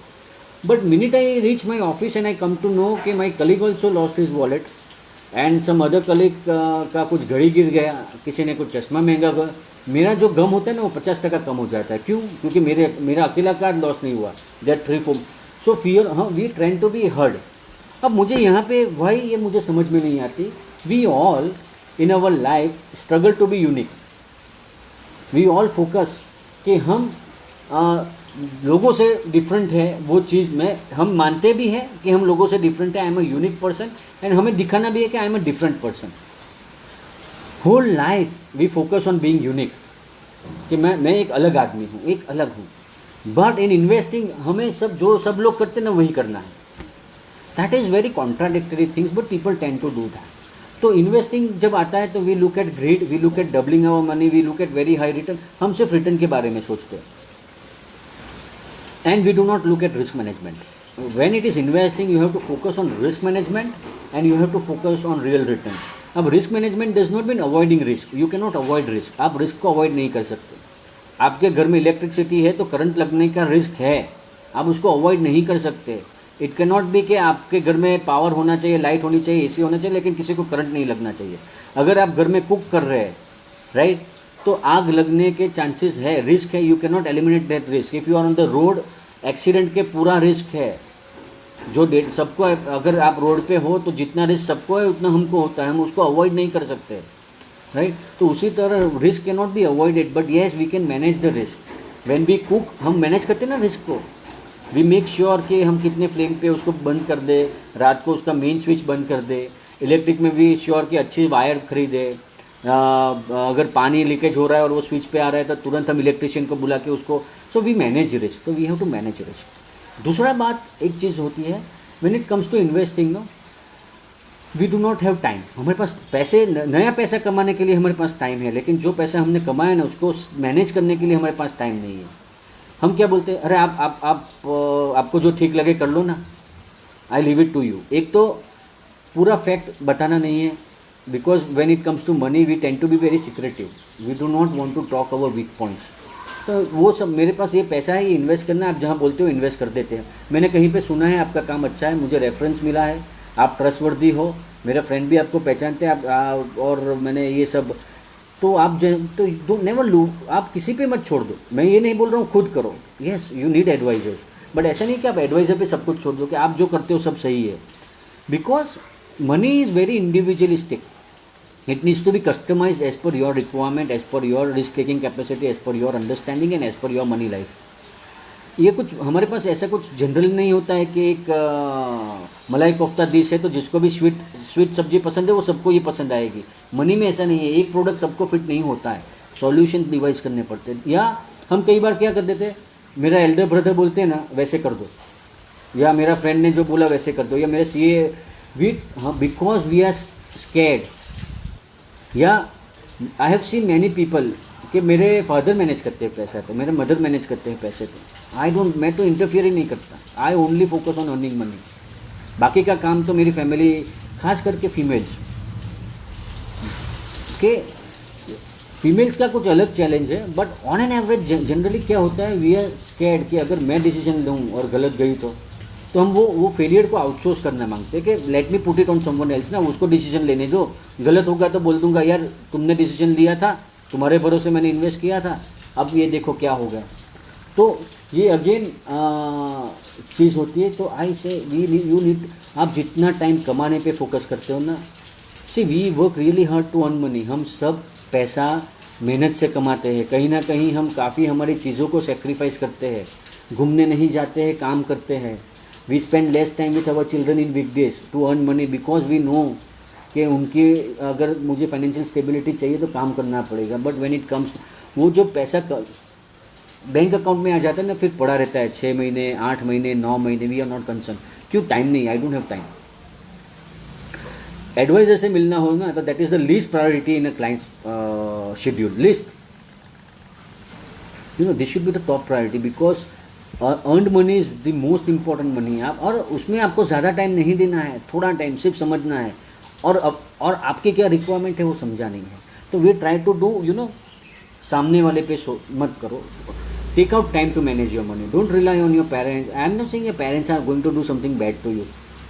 But minute I reach my office and I come to know कि my colleague also lost his wallet and some other colleague का कुछ घड़ी गिर गया, किसी ने कुछ चश्मा महंगा गया, मेरा जो गम होता है ना, वो 50% कम हो जाता है। क्यों? क्योंकि मेरा अकेला कार्ड लॉस नहीं हुआ। दैट 3-4 सो फियर, हाँ, we trying to be heard. अब मुझे यहाँ पे भाई ये मुझे समझ में नहीं आती। We all in our life struggle to be unique. We all focus कि हम लोगों से डिफरेंट है, वो चीज़ में हम मानते भी हैं कि हम लोगों से डिफरेंट है, I am a unique person, and हमें दिखाना भी है कि I am a different person. Whole life we focus on being unique, कि मैं एक अलग आदमी हूँ, एक अलग हूँ। बट इन इन्वेस्टिंग हमें सब लोग करते ना वही करना है. That is very contradictory things but people tend to do that. तो इन्वेस्टिंग जब आता है तो we look at greed, we look at doubling our money, we look at very high return. हम सिर्फ रिटर्न के बारे में सोचते हैं and we do not look at risk management. When it is investing you have to focus on risk management and you have to focus on real return. अब risk management does not mean avoiding risk. You can not avoid risk. आप risk को avoid नहीं कर सकते. आपके घर में electricity है तो करंट लगने का रिस्क है, आप उसको अवॉइड नहीं कर सकते. इट कैन नॉट बी कि आपके घर में पावर होना चाहिए, लाइट होनी चाहिए, एसी होना चाहिए, लेकिन किसी को करंट नहीं लगना चाहिए. अगर आप घर में कुक कर रहे हैं राइट, तो आग लगने के चांसेस है, रिस्क है. You can not eliminate that risk. If you are on the road, accident के पूरा रिस्क है. जो सबको है, अगर आप रोड पे हो तो जितना रिस्क सबको है उतना हमको होता है, हम उसको अवॉइड नहीं कर सकते राइट. तो उसी तरह risk can not be avoided but yes we can manage the risk. When we cook हम मैनेज करते हैं ना रिस्क को. वी मेक श्योर कि हम कितने फ्लेम पे उसको बंद कर दे, रात को उसका मेन स्विच बंद कर दे. इलेक्ट्रिक में भी श्योर कि अच्छी वायर खरीदे. अगर पानी लीकेज हो रहा है और वो स्विच पे आ रहा है तो तुरंत हम इलेक्ट्रिशियन को बुला के उसको. So we manage risk. तो we have to manage risk. दूसरा बात एक चीज़ होती है when it comes to investing no, we do not have time. हमारे पास पैसे, नया पैसा कमाने के लिए हमारे पास टाइम है, लेकिन जो पैसा हमने कमाया ना उसको मैनेज करने के लिए हमारे पास टाइम नहीं है. हम क्या बोलते हैं, अरे आपको जो ठीक लगे कर लो ना, I leave it to you. एक तो पूरा फैक्ट बताना नहीं है, because when it comes to money we tend to be very secretive. We do not want to talk our weak points. तो वो सब, मेरे पास ये पैसा है, ये इन्वेस्ट करना है, आप जहाँ बोलते हो इन्वेस्ट कर देते हैं. मैंने कहीं पे सुना है आपका काम अच्छा है, मुझे रेफरेंस मिला है, आप ट्रस्टवर्दी हो, मेरा फ्रेंड भी आपको पहचानते हैं आप, और मैंने ये सब. तो आप तो डो नेवर लू, आप किसी पे मत छोड़ दो. मैं ये नहीं बोल रहा हूँ खुद करो, yes you need advisers, but ऐसा नहीं कि आप एडवाइज़र पे सब कुछ छोड़ दो कि आप जो करते हो सब सही है. Because money is very individualistic. It needs to be customized as per your requirement, as per your risk taking capacity, as per your understanding and as per your money life. ये कुछ हमारे पास ऐसा कुछ जनरल नहीं होता है कि एक मलाई कोफ्ता डिश है तो जिसको भी स्वीट सब्जी पसंद है वो सबको ये पसंद आएगी. मनी में ऐसा नहीं है, एक प्रोडक्ट सबको फिट नहीं होता है, सॉल्यूशन डिवाइस करने पड़ते हैं. या हम कई बार क्या कर देते हैं, मेरा एल्डर ब्रदर बोलते हैं ना वैसे कर दो, या मेरा फ्रेंड ने जो बोला वैसे कर दो, या मेरे सीए वी, हाँ, बिकॉज वी आर स्कैर्ड. या आई हैव सीन मैनी पीपल कि मेरे फादर मैनेज करते हैं पैसा तो, मेरे मदर मैनेज करते हैं पैसे तो, मैं तो इंटरफियर ही नहीं करता. I only focus on earning money. बाकी का काम तो मेरी फैमिली, खास करके फीमेल्स के, फीमेल्स का कुछ अलग चैलेंज है. But on an average generally क्या होता है, वी आर स्कैर्ड कि अगर मैं डिसीजन लूँ और गलत गई तो हम वो फेलियर को आउटसोर्स करना मांगते हैं कि let me put it on someone else ना, उसको डिसीजन लेने दो. गलत होगा तो बोल दूंगा यार तुमने डिसीजन लिया था, तुम्हारे भरोसे मैंने इन्वेस्ट किया था, अब ये देखो क्या हो गया. तो ये अगेन चीज़ होती है. तो आई से यू नीड, आप जितना टाइम कमाने पे फोकस करते हो ना, see we work really hard to earn money. हम सब पैसा मेहनत से कमाते हैं, कहीं ना कहीं हम काफ़ी हमारी चीज़ों को सेक्रीफाइस करते हैं, घूमने नहीं जाते हैं, काम करते हैं. We spend less time with our children in weekdays to earn money because we know कि उनकी, अगर मुझे फाइनेंशियल स्टेबिलिटी चाहिए तो काम करना पड़ेगा. बट व्हेन इट कम्स, वो जो पैसा बैंक अकाउंट में आ जाता है ना, फिर पड़ा रहता है 6 महीने, 8 महीने, 9 महीने. We are not concern. क्यों? टाइम नहीं, I don't have time. Adviser से मिलना हो ना तो that is the least priority in a clients schedule list. You know, this should be the top priority because earned money is the most important money. आप, और उसमें आपको ज़्यादा टाइम नहीं देना है, थोड़ा टाइम सिर्फ समझना है, और आपकी क्या रिक्वायरमेंट है वो समझानी है. तो we try to do, you know, सामने वाले पे मत करो. Take out time to manage your money. Don't rely on your parents. I am not saying your parents are going to do something bad to you,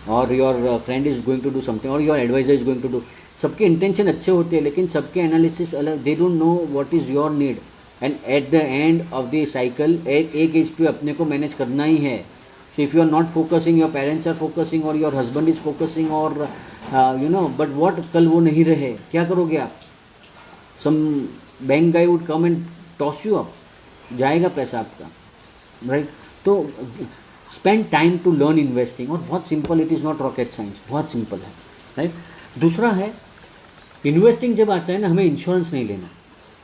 और your friend is going to do something, और your advisor is going to do. सबके intention अच्छे होते हैं, लेकिन सबके analysis अलग. They don't know what is your need, and at the end of the cycle एक एज पे अपने को मैनेज करना ही है. So if you are not focusing, your parents are focusing, और योर हस्बैंड इज़ फोकसिंग, और यू नो, बट व्हाट, कल वो नहीं रहे, क्या करोगे आप? Some bank guy would come and toss you up, जाएगा पैसा आपका, राइट? तो spend time to learn investing. और बहुत simple, it is not rocket science, बहुत सिंपल है, राइट? दूसरा है, इन्वेस्टिंग जब आता है ना, हमें इंश्योरेंस नहीं लेना.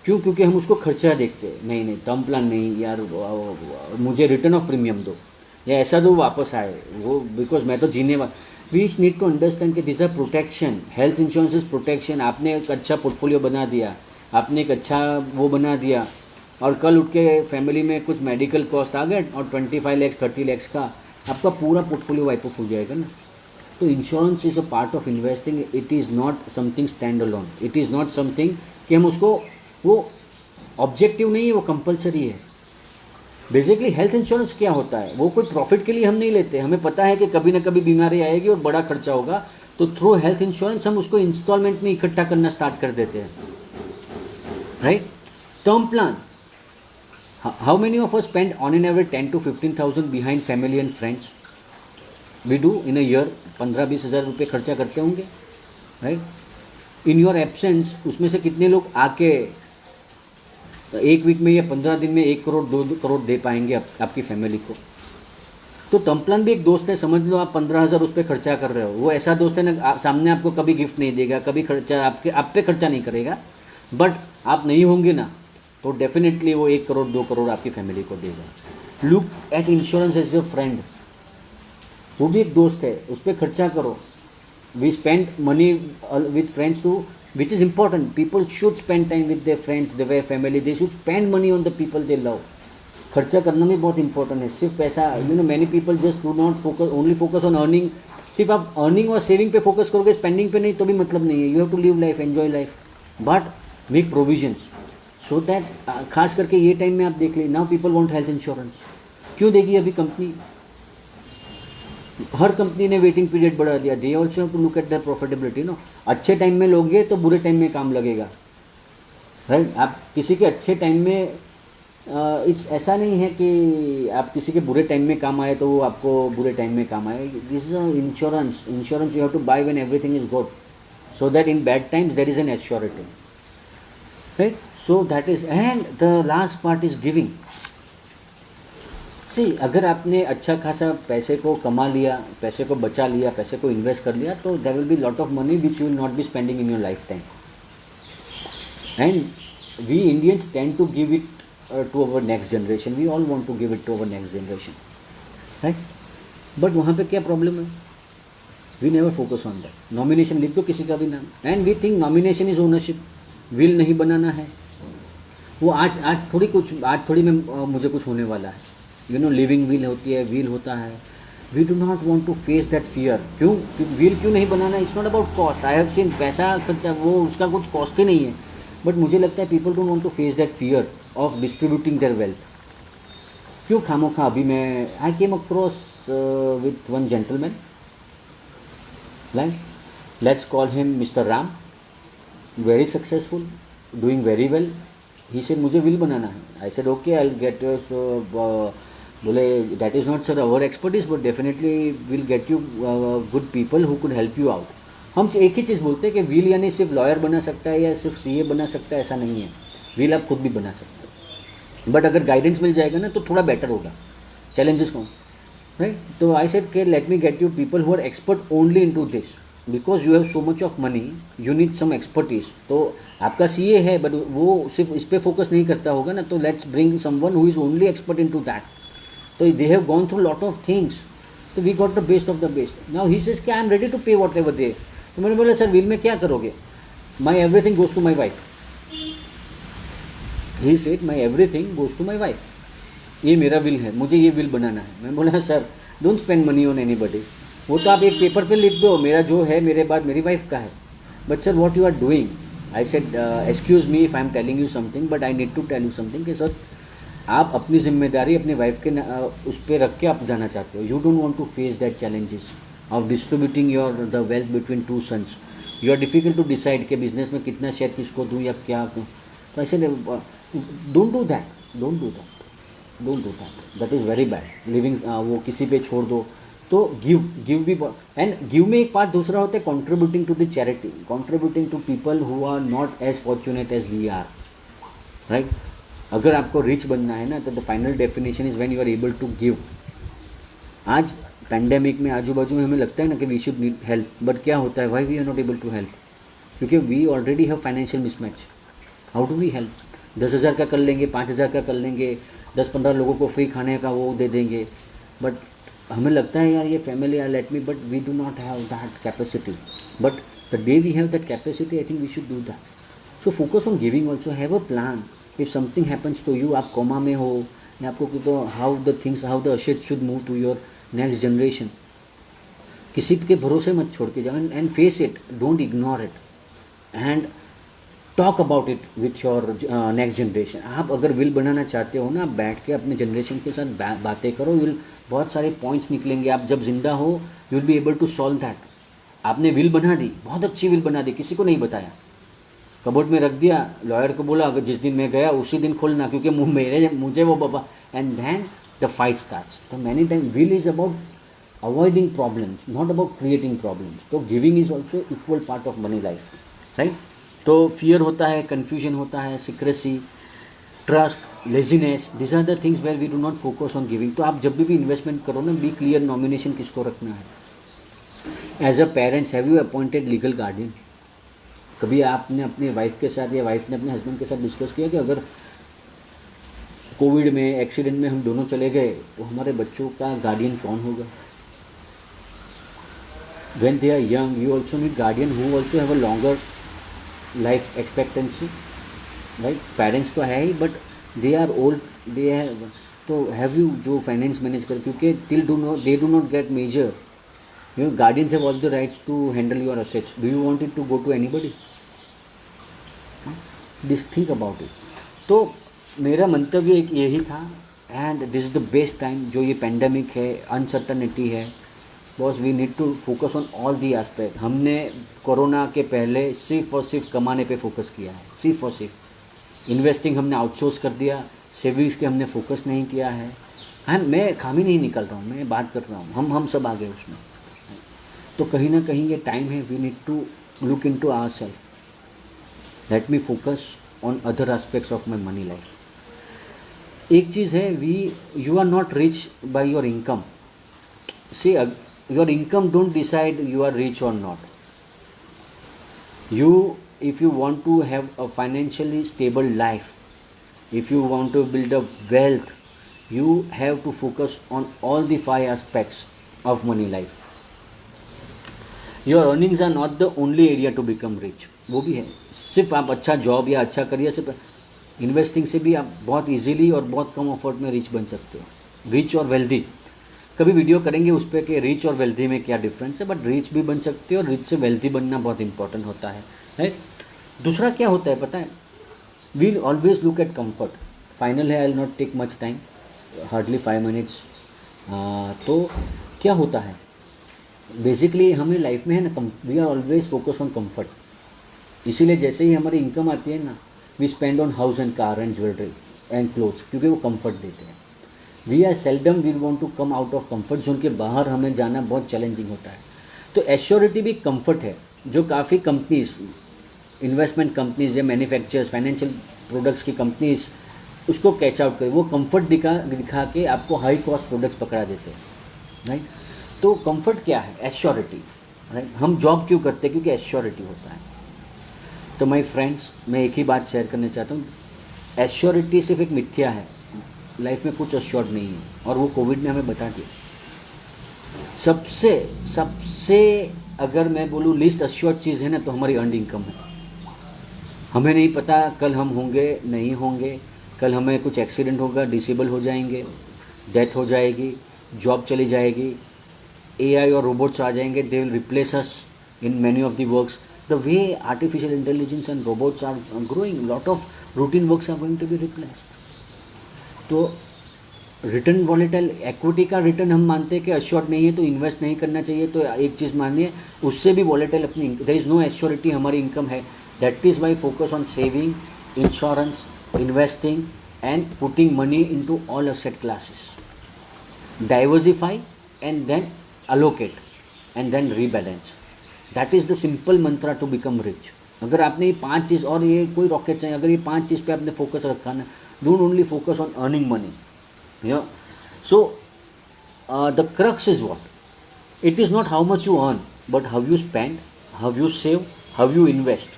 क्यों? क्योंकि हम उसको खर्चा देखते हैं, नहीं नहीं टर्म प्लान नहीं यार, मुझे रिटर्न ऑफ प्रीमियम दो या ऐसा दो वापस आए वो, बिकॉज मैं तो जीने वाला। वी नीड टू अंडरस्टैंड कि this are protection, health insurance is protection. आपने एक अच्छा पोर्टफोलियो बना दिया, आपने एक अच्छा वो बना दिया, और कल उठ के फैमिली में कुछ मेडिकल कॉस्ट आ गए और 25 लैक्स 30 लैक्स का आपका पूरा पोर्टफोलियो वाइप ऑफ हो जाएगा ना। तो insurance is a part of investing, it is not something stand alone, it is not something कि हम उसको, वो ऑब्जेक्टिव नहीं है, वो कंपलसरी है। बेसिकली हेल्थ इंश्योरेंस क्या होता है, वो कोई प्रॉफिट के लिए हम नहीं लेते, हमें पता है कि कभी ना कभी बीमारी आएगी और बड़ा खर्चा होगा, तो थ्रू हेल्थ इंश्योरेंस हम उसको इंस्टॉलमेंट में इकट्ठा करना स्टार्ट कर देते हैं, right. Term plan, how many of us spend on an average 10 to 15,000 behind family and friends? We do in a year 15-20 हज़ार रुपये खर्चा करते होंगे, राइट। इन योर एब्सेंस उसमें से कितने लोग आके एक वीक में या 15 दिन में 1 करोड़ 2 करोड़ दे पाएंगे आपकी फैमिली को? तो टर्म प्लान भी एक दोस्त है, समझ लो आप 15,000 उस पर खर्चा कर रहे हो, वो ऐसा दोस्त है ना, सामने आपको कभी गिफ्ट नहीं देगा, कभी खर्चा आप पे खर्चा नहीं करेगा, बट आप नहीं होंगे ना तो डेफिनेटली वो 1 करोड़ 2 करोड़ आपकी फैमिली को देगा। Look at insurance as your friend, वो भी एक दोस्त है, उस पर खर्चा करो। We spend money with friends too, which is important. People should spend time with their friends, their family. They should spend money on the people they love. खर्चा करना भी बहुत इंपॉर्टेंट है। सिर्फ पैसा, many people just do not focus, only focus on earning. सिर्फ आप earning और सेविंग पे फोकस करोगे, स्पेंडिंग पे नहीं, तो भी मतलब नहीं है। You have to live life, enjoy life, but make provisions so that, खास करके ये टाइम में आप देख लीजिए, now people want health insurance. क्यों देगी अभी कंपनी? हर कंपनी ने वेटिंग पीरियड बढ़ा दिया। They also have to look at the profitability, no. अच्छे टाइम में लोगे तो बुरे टाइम में काम लगेगा, राइट। आप किसी के अच्छे टाइम में, इट्स ऐसा नहीं है कि आप किसी के बुरे टाइम में काम आए तो वो आपको बुरे टाइम में काम आए। This is insurance, insurance you have to buy when everything is good, so that in bad times there is an assurity, right. So that is, and the last part is giving. See, अगर आपने अच्छा खासा पैसे को कमा लिया, पैसे को बचा लिया, पैसे को इन्वेस्ट कर लिया, तो there will be lot of money which you will not be spending in your life time, and we Indians tend to give it to our next generation. We all want to give it to our next generation, right. But वहाँ पे क्या problem है? We never focus on that. Nomination लिख दो किसी का भी नाम, and we think nomination is ownership. Will नहीं बनाना है, वो आज थोड़ी में मुझे कुछ होने वाला है, लिविंग विल होती है, विल होता है। We do not want to face that fear. क्यों विल क्यों नहीं बनाना? It's not about cost. I have seen पैसा खर्चा, वो उसका कुछ कॉस्ट ही नहीं है, बट मुझे लगता है people don't want to face that fear of distributing their wealth. क्यों खामोखा? अभी मैं I came across with one gentleman, let's call him mister Ram, very successful, doing very well. He said मुझे विल बनाना है। I said okay, I will get your, बोले that is not sir our expertise, but definitely will get you good people who could help you out. हम एक ही चीज़ बोलते हैं कि will यानी सिर्फ लॉयर बना सकता है या सिर्फ सीए बना सकता है, ऐसा नहीं है। विल आप खुद भी बना सकते हो, बट अगर गाइडेंस मिल जाएगा ना तो थोड़ा बेटर होगा। चैलेंजेस कौन, राइट। तो आई सेड के let me get you people who are expert only in to this, because you have so much of money, you need some expertise. तो आपका सीए है बट वो सिर्फ इस पर फोकस नहीं करता होगा ना, तो let's bring someone who is only expert in to that. तो they have gone through lot of things, तो we got the best of the best. Now he says कि I am ready to pay whatever दे। तो मैंने बोला sir will में क्या करोगे? My everything goes to my wife. He said my everything goes to my wife, ये मेरा विल है, मुझे ये विल बनाना है। मैं बोला sir don't spend money on anybody, वो तो आप एक पेपर पे लिख दो, मेरा जो है मेरे बाद मेरी वाइफ का है। But sir what you are doing? I said excuse me if I am telling you something, but I need to tell you something कि सर आप अपनी जिम्मेदारी अपने वाइफ के उस पर रख के आप जाना चाहते हो। You don't want to face that challenges of distributing your the wealth between two sons. You are difficult to decide कि बिजनेस में कितना शेयर किसको दूँ या क्या दूँ। तो ऐसे don't do that, don't do that, don't do that, that is very bad. Living वो किसी पे छोड़ दो। तो गिव भी, एंड गिव में एक पार्ट दूसरा होता है contributing to the charity, contributing to people who are not as fortunate as we are, right. अगर आपको रिच बनना है ना, तो the final definition is when you are able to give. आज पैंडेमिक में आजू बाजू में हमें लगता है ना कि we should need help, but क्या होता है, why we are not able to help? क्योंकि we already have financial mismatch. How do we help? 10,000 का कर लेंगे, 5,000 का कर लेंगे, 10-15 लोगों को फ्री खाने का वो दे देंगे, बट हमें लगता है यार ये family are let me, but we do not have that capacity. But the day we have that capacity, I think we should do that. So focus on giving also, have a plan. If something happens to you, आप coma में हो या आपको तो how the things, how the asset should move to your next generation. किसी के भरोसे मत छोड़ के जाओ, and face it, don't ignore it, and talk about it with your next generation. आप अगर विल बनाना चाहते हो ना, आप बैठ के अपने जनरेशन के साथ बातें करो, विल बहुत सारे पॉइंट्स निकलेंगे. आप जब जिंदा हो you will be able to solve that. आपने विल बना दी, बहुत अच्छी विल बना दी, किसी को नहीं बताया, कबोर्ड में रख दिया, लॉयर को बोला अगर जिस दिन मैं गया उसी दिन खोलना, क्योंकि मुझे वो बाबा, and then the fight starts. तो many time will is about avoiding problems, not about creating problems. तो giving is also equal part of money life, right. तो फियर होता है, कन्फ्यूजन होता है, secrecy, trust, laziness, this are the things where we do not focus on giving. तो आप जब भी इन्वेस्टमेंट करो ना, बी क्लियर नॉमिनेशन किसको रखना है. As a parents, have you appointed legal guardian? कभी आपने अपनी वाइफ के साथ या वाइफ ने अपने हस्बैंड के साथ डिस्कस किया कि अगर कोविड में, एक्सीडेंट में हम दोनों चले गए तो हमारे बच्चों का गार्डियन कौन होगा? when they are young, you also need guardian who also have a longer life expectancy, right? Parents तो है ही, but they are old, they have, तो हैव यू जो फाइनेंस मैनेज कर, क्योंकि they do not get major. Your guardians have all the rights to handle your assets. Do you want it to go to anybody? This think about it. तो मेरा मंतव्य एक यही था, and this is the best time. जो ये pandemic है, uncertainty है, boss we need to focus on all the aspect. हमने कोरोना के पहले सिर्फ और सिर्फ कमाने पे फोकस किया है, सिर्फ और सिर्फ. इन्वेस्टिंग हमने आउटसोर्स कर दिया, सेविंग्स के हमने फोकस नहीं किया है. मैं खामी नहीं निकल रहा हूँ, मैं बात कर रहा हूँ, हम सब आ गए उसमें. तो कहीं ना कहीं ये टाइम है, we need to look in to our self. Let me focus on other aspects of my money life. एक चीज़ है, you are not rich by your income. See, your income don't decide you are rich or not. If you want to have a financially stable life, if you want to build up wealth, you have to focus on all the 5 aspects of money life. Your earnings are not the only area to become rich. वो भी है, सिर्फ आप अच्छा job या अच्छा career, सिर्फ investing से भी आप बहुत इजीली और बहुत कम एफर्ट में रिच बन सकते हो, रिच और वेल्दी. कभी वीडियो करेंगे उस पर कि रिच और वेल्दी में क्या डिफरेंस है, बट रिच भी बन सकते हो और रिच से वेल्दी बनना बहुत इंपॉर्टेंट होता है, राइट. दूसरा क्या होता है पता है, we'll always look at comfort. Final है, I will not take much time, hardly 5 minutes. तो क्या होता है बेसिकली हमें लाइफ में है ना, we are always focus on comfort. इसीलिए जैसे ही हमारी इनकम आती है ना, we spend on house and car and jewellery and clothes, क्योंकि वो कंफर्ट देते हैं. We are seldom will want to come out of comfort zone के बाहर हमें जाना बहुत चैलेंजिंग होता है. तो एश्योरिटी भी कंफर्ट है, जो काफ़ी कंपनीज, इन्वेस्टमेंट कंपनीज या मैन्युफैक्चरर्स, फाइनेंशियल प्रोडक्ट्स की कंपनीज उसको कैच आउट करें. वो कंफर्ट दिखा के आपको हाई कॉस्ट प्रोडक्ट्स पकड़ा देते हैं, राइट. तो कंफर्ट क्या है? Assurity, right. हम जॉब क्यों करते हैं? क्योंकि एश्योरिटी होता है. तो माय फ्रेंड्स, मैं एक ही बात शेयर करना चाहता हूँ, एश्योरिटी सिर्फ एक मिथ्या है, लाइफ में कुछ अश्योर्ड नहीं है, और वो कोविड ने हमें बता दिया. सबसे अगर मैं बोलूँ लिस्ट अश्योर्ड चीज़ है ना, तो हमारी अर्नड इनकम है. हमें नहीं पता कल हम होंगे नहीं होंगे, कल हमें कुछ एक्सीडेंट होगा, डिसेबल हो जाएंगे, डेथ हो जाएगी, जॉब चली जाएगी, एआई और रोबोट्स आ जाएंगे, they will replace us in many of the works. The way artificial intelligence and robots are growing, lot of routine works are going to be replaced. तो रिटर्न वॉलेटाइल, एक्विटी का return हम मानते हैं कि assured नहीं है तो invest नहीं करना चाहिए. तो एक चीज़ मानिए, उससे भी वॉलेटाइल अपनी, देयर इज़ नो एश्योरिटी हमारी इनकम है. That is why focus on saving, insurance, investing and putting money into all asset classes. Diversify and then allocate and then rebalance. That is the simple mantra to become rich. अगर आपने ये 5 चीज़, और ये कोई rocket चाहिए, अगर ये 5 चीज़ पे आपने फोकस रखा ना, don't only focus on earning money. Yeah. So the crux is what? It is not how much you earn, but how you spend, how you save, how you invest,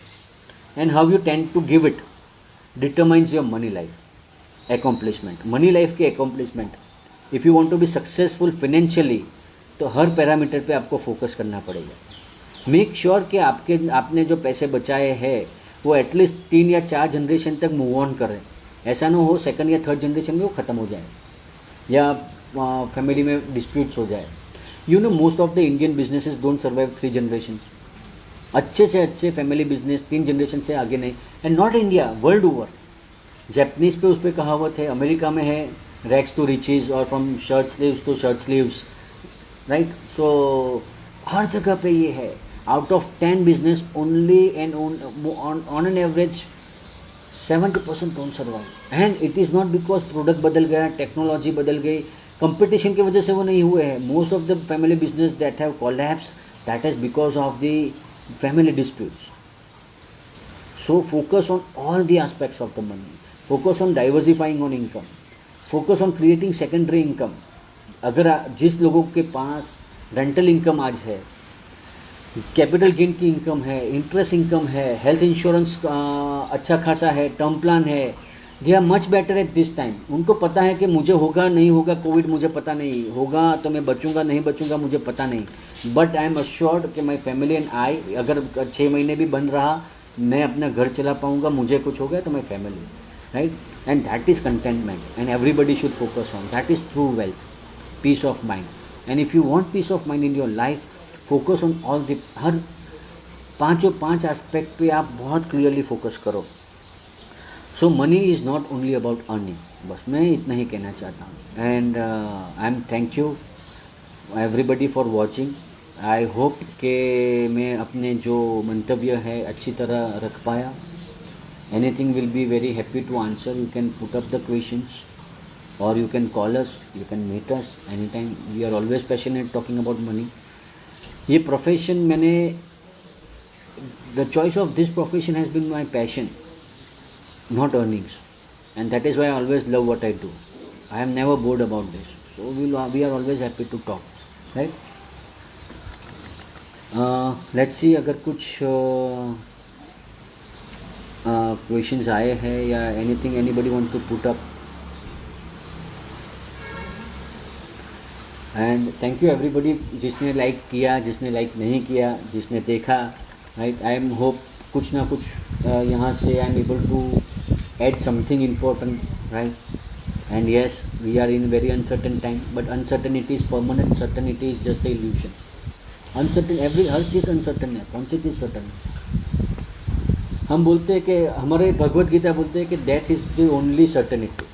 and how you tend to give it. determines your money life accomplishment. money life के accomplishment, if you want to be successful financially, तो हर parameter पे आपको focus करना पड़ेगा. Make sure कि आपने जो पैसे बचाए हैं वो एटलीस्ट 3 या 4 जनरेशन तक मूव ऑन करें. ऐसा ना हो सेकंड या थर्ड जनरेशन में वो ख़त्म हो जाए या फैमिली में डिस्प्यूट्स हो जाए. You know most of the Indian businesses don't survive 3 generation. अच्छे से अच्छे फैमिली बिजनेस 3 जनरेशन से आगे नहीं. And not India, world over. Japanese पे उस पर कहावत है, अमेरिका में है रैग्स टू रिचेज और from shirt sleeves to shirt sleeves, right. So हर जगह पे ये है. Out of 10 business only and on an average 70% don't survive. And it is not because product बदल गया, टेक्नोलॉजी बदल गई, कंपटीशन की वजह से वो नहीं हुए हैं. Most of the family business that have collapse, that is because of the family disputes. So focus on all the aspects of the money. Focus on diversifying on income. Focus on creating secondary income. अगर जिस लोगों के पास rental income आज है, capital gain की income है, interest income है, health insurance अच्छा खासा है, टर्म प्लान है, they are much better at this time. उनको पता है कि मुझे होगा नहीं होगा कोविड, मुझे पता नहीं होगा तो मैं बचूंगा नहीं बचूंगा मुझे पता नहीं, बट आई एम अश्योर्ड कि माई फैमिली एंड आई, अगर 6 महीने भी बंद रहा मैं अपना घर चला पाऊंगा. मुझे कुछ हो गया तो my family, right. And that is contentment and everybody should focus on that. Is true wealth, peace of mind. And if you want peace of mind in your life, focus on all the हर 5 aspect पे आप बहुत clearly focus करो. So money is not only about earning. बस मैं इतना ही कहना चाहता हूँ. And I am thank you everybody for watching. I hope कि मैं अपने जो मंतव्य है अच्छी तरह रख पाया. Anything will be very happy to answer. You can put up the questions और you can call us, you can meet us any time. We are always passionate talking about money. ये प्रोफेशन मैंने, the choice of this profession has been my passion, not earnings, and that is why I always love what I do. I am never bored about this, so we are always happy to talk, right. Let's see अगर कुछ questions आए हैं या anything anybody want to put up. And thank you everybody जिसने like किया, जिसने like नहीं किया, जिसने देखा, right. I am hope कुछ ना कुछ यहाँ से I am able to add something important, right. And yes, we are in very uncertain time, but uncertainty is permanent, certainty is just a illusion. Uncertain, her cheese uncertain है. कौन सी चीज़ certain है? हम बोलते हैं कि हमारे भगवत गीता बोलते हैं कि death is the only certainty.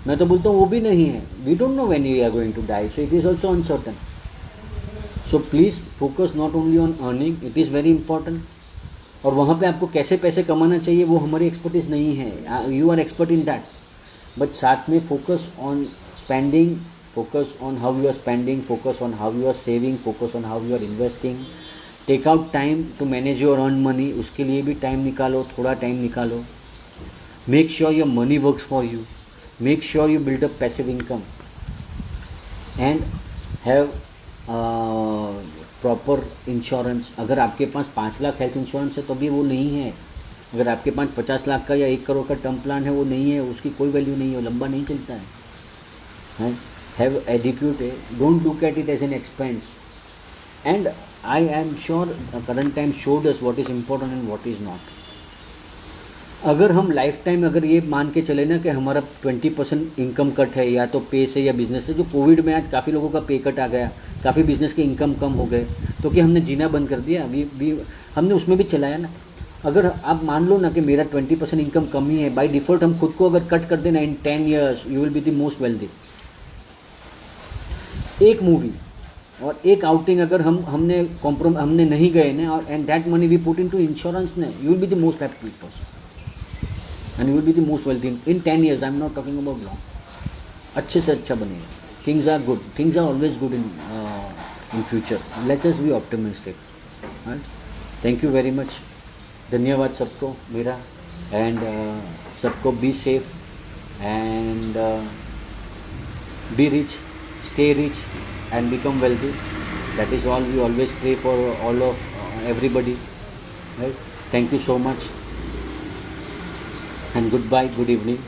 मैं तो बोलता हूँ वो भी नहीं है. We don't know when we are going to die, so it is also uncertain. So please focus not only on earning, it is very important. और वहाँ पे आपको कैसे पैसे कमाना चाहिए वो हमारी एक्सपर्टीज़ नहीं है. You are expert in that, but साथ में focus on spending, focus on how you are spending, focus on how you are saving, focus on how you are investing. Take out time to manage your earn money. उसके लिए भी time निकालो, थोड़ा time निकालो. Make sure your money works for you. Make sure you build up passive income and have proper insurance. अगर आपके पास 5 lakh health insurance है तो भी वो नहीं है. अगर आपके पास 50 लाख का या 1 करोड़ का टर्म प्लान है वो नहीं है, उसकी कोई वैल्यू नहीं है, लंबा नहीं चलता है. हैव एडिक्यूट है. Don't look at it as an expense. And I am sure current time showed us what is important and what is not. अगर हम लाइफ टाइम अगर ये मान के चले ना कि हमारा 20% इनकम कट है या तो पे से या बिजनेस से, जो कोविड में आज काफ़ी लोगों का पे कट आ गया, काफ़ी बिजनेस के इनकम कम हो गए, तो क्या हमने जीना बंद कर दिया? हमने उसमें भी चलाया ना. अगर आप मान लो ना कि मेरा 20% इनकम कम ही है, बाय डिफ़ॉल्ट हम खुद को अगर कट कर देना, in 10 years you will be the most wealthy. एक मूवी और एक आउटिंग अगर हमने नहीं गए ना, और and that money we put into insurance ने, you will be the most happy person and you will be the most wealthy in 10 years. I am not talking about long. अच्छे से अच्छा बनेगा. Things are good. Things are always good in future. Let us be optimistic. Right? Thank you very much. धन्यवाद सबको मेरा. And सबको be safe and be rich, stay rich and become wealthy. That is all we always pray for all of everybody. Right? Thank you so much. And goodbye, good evening.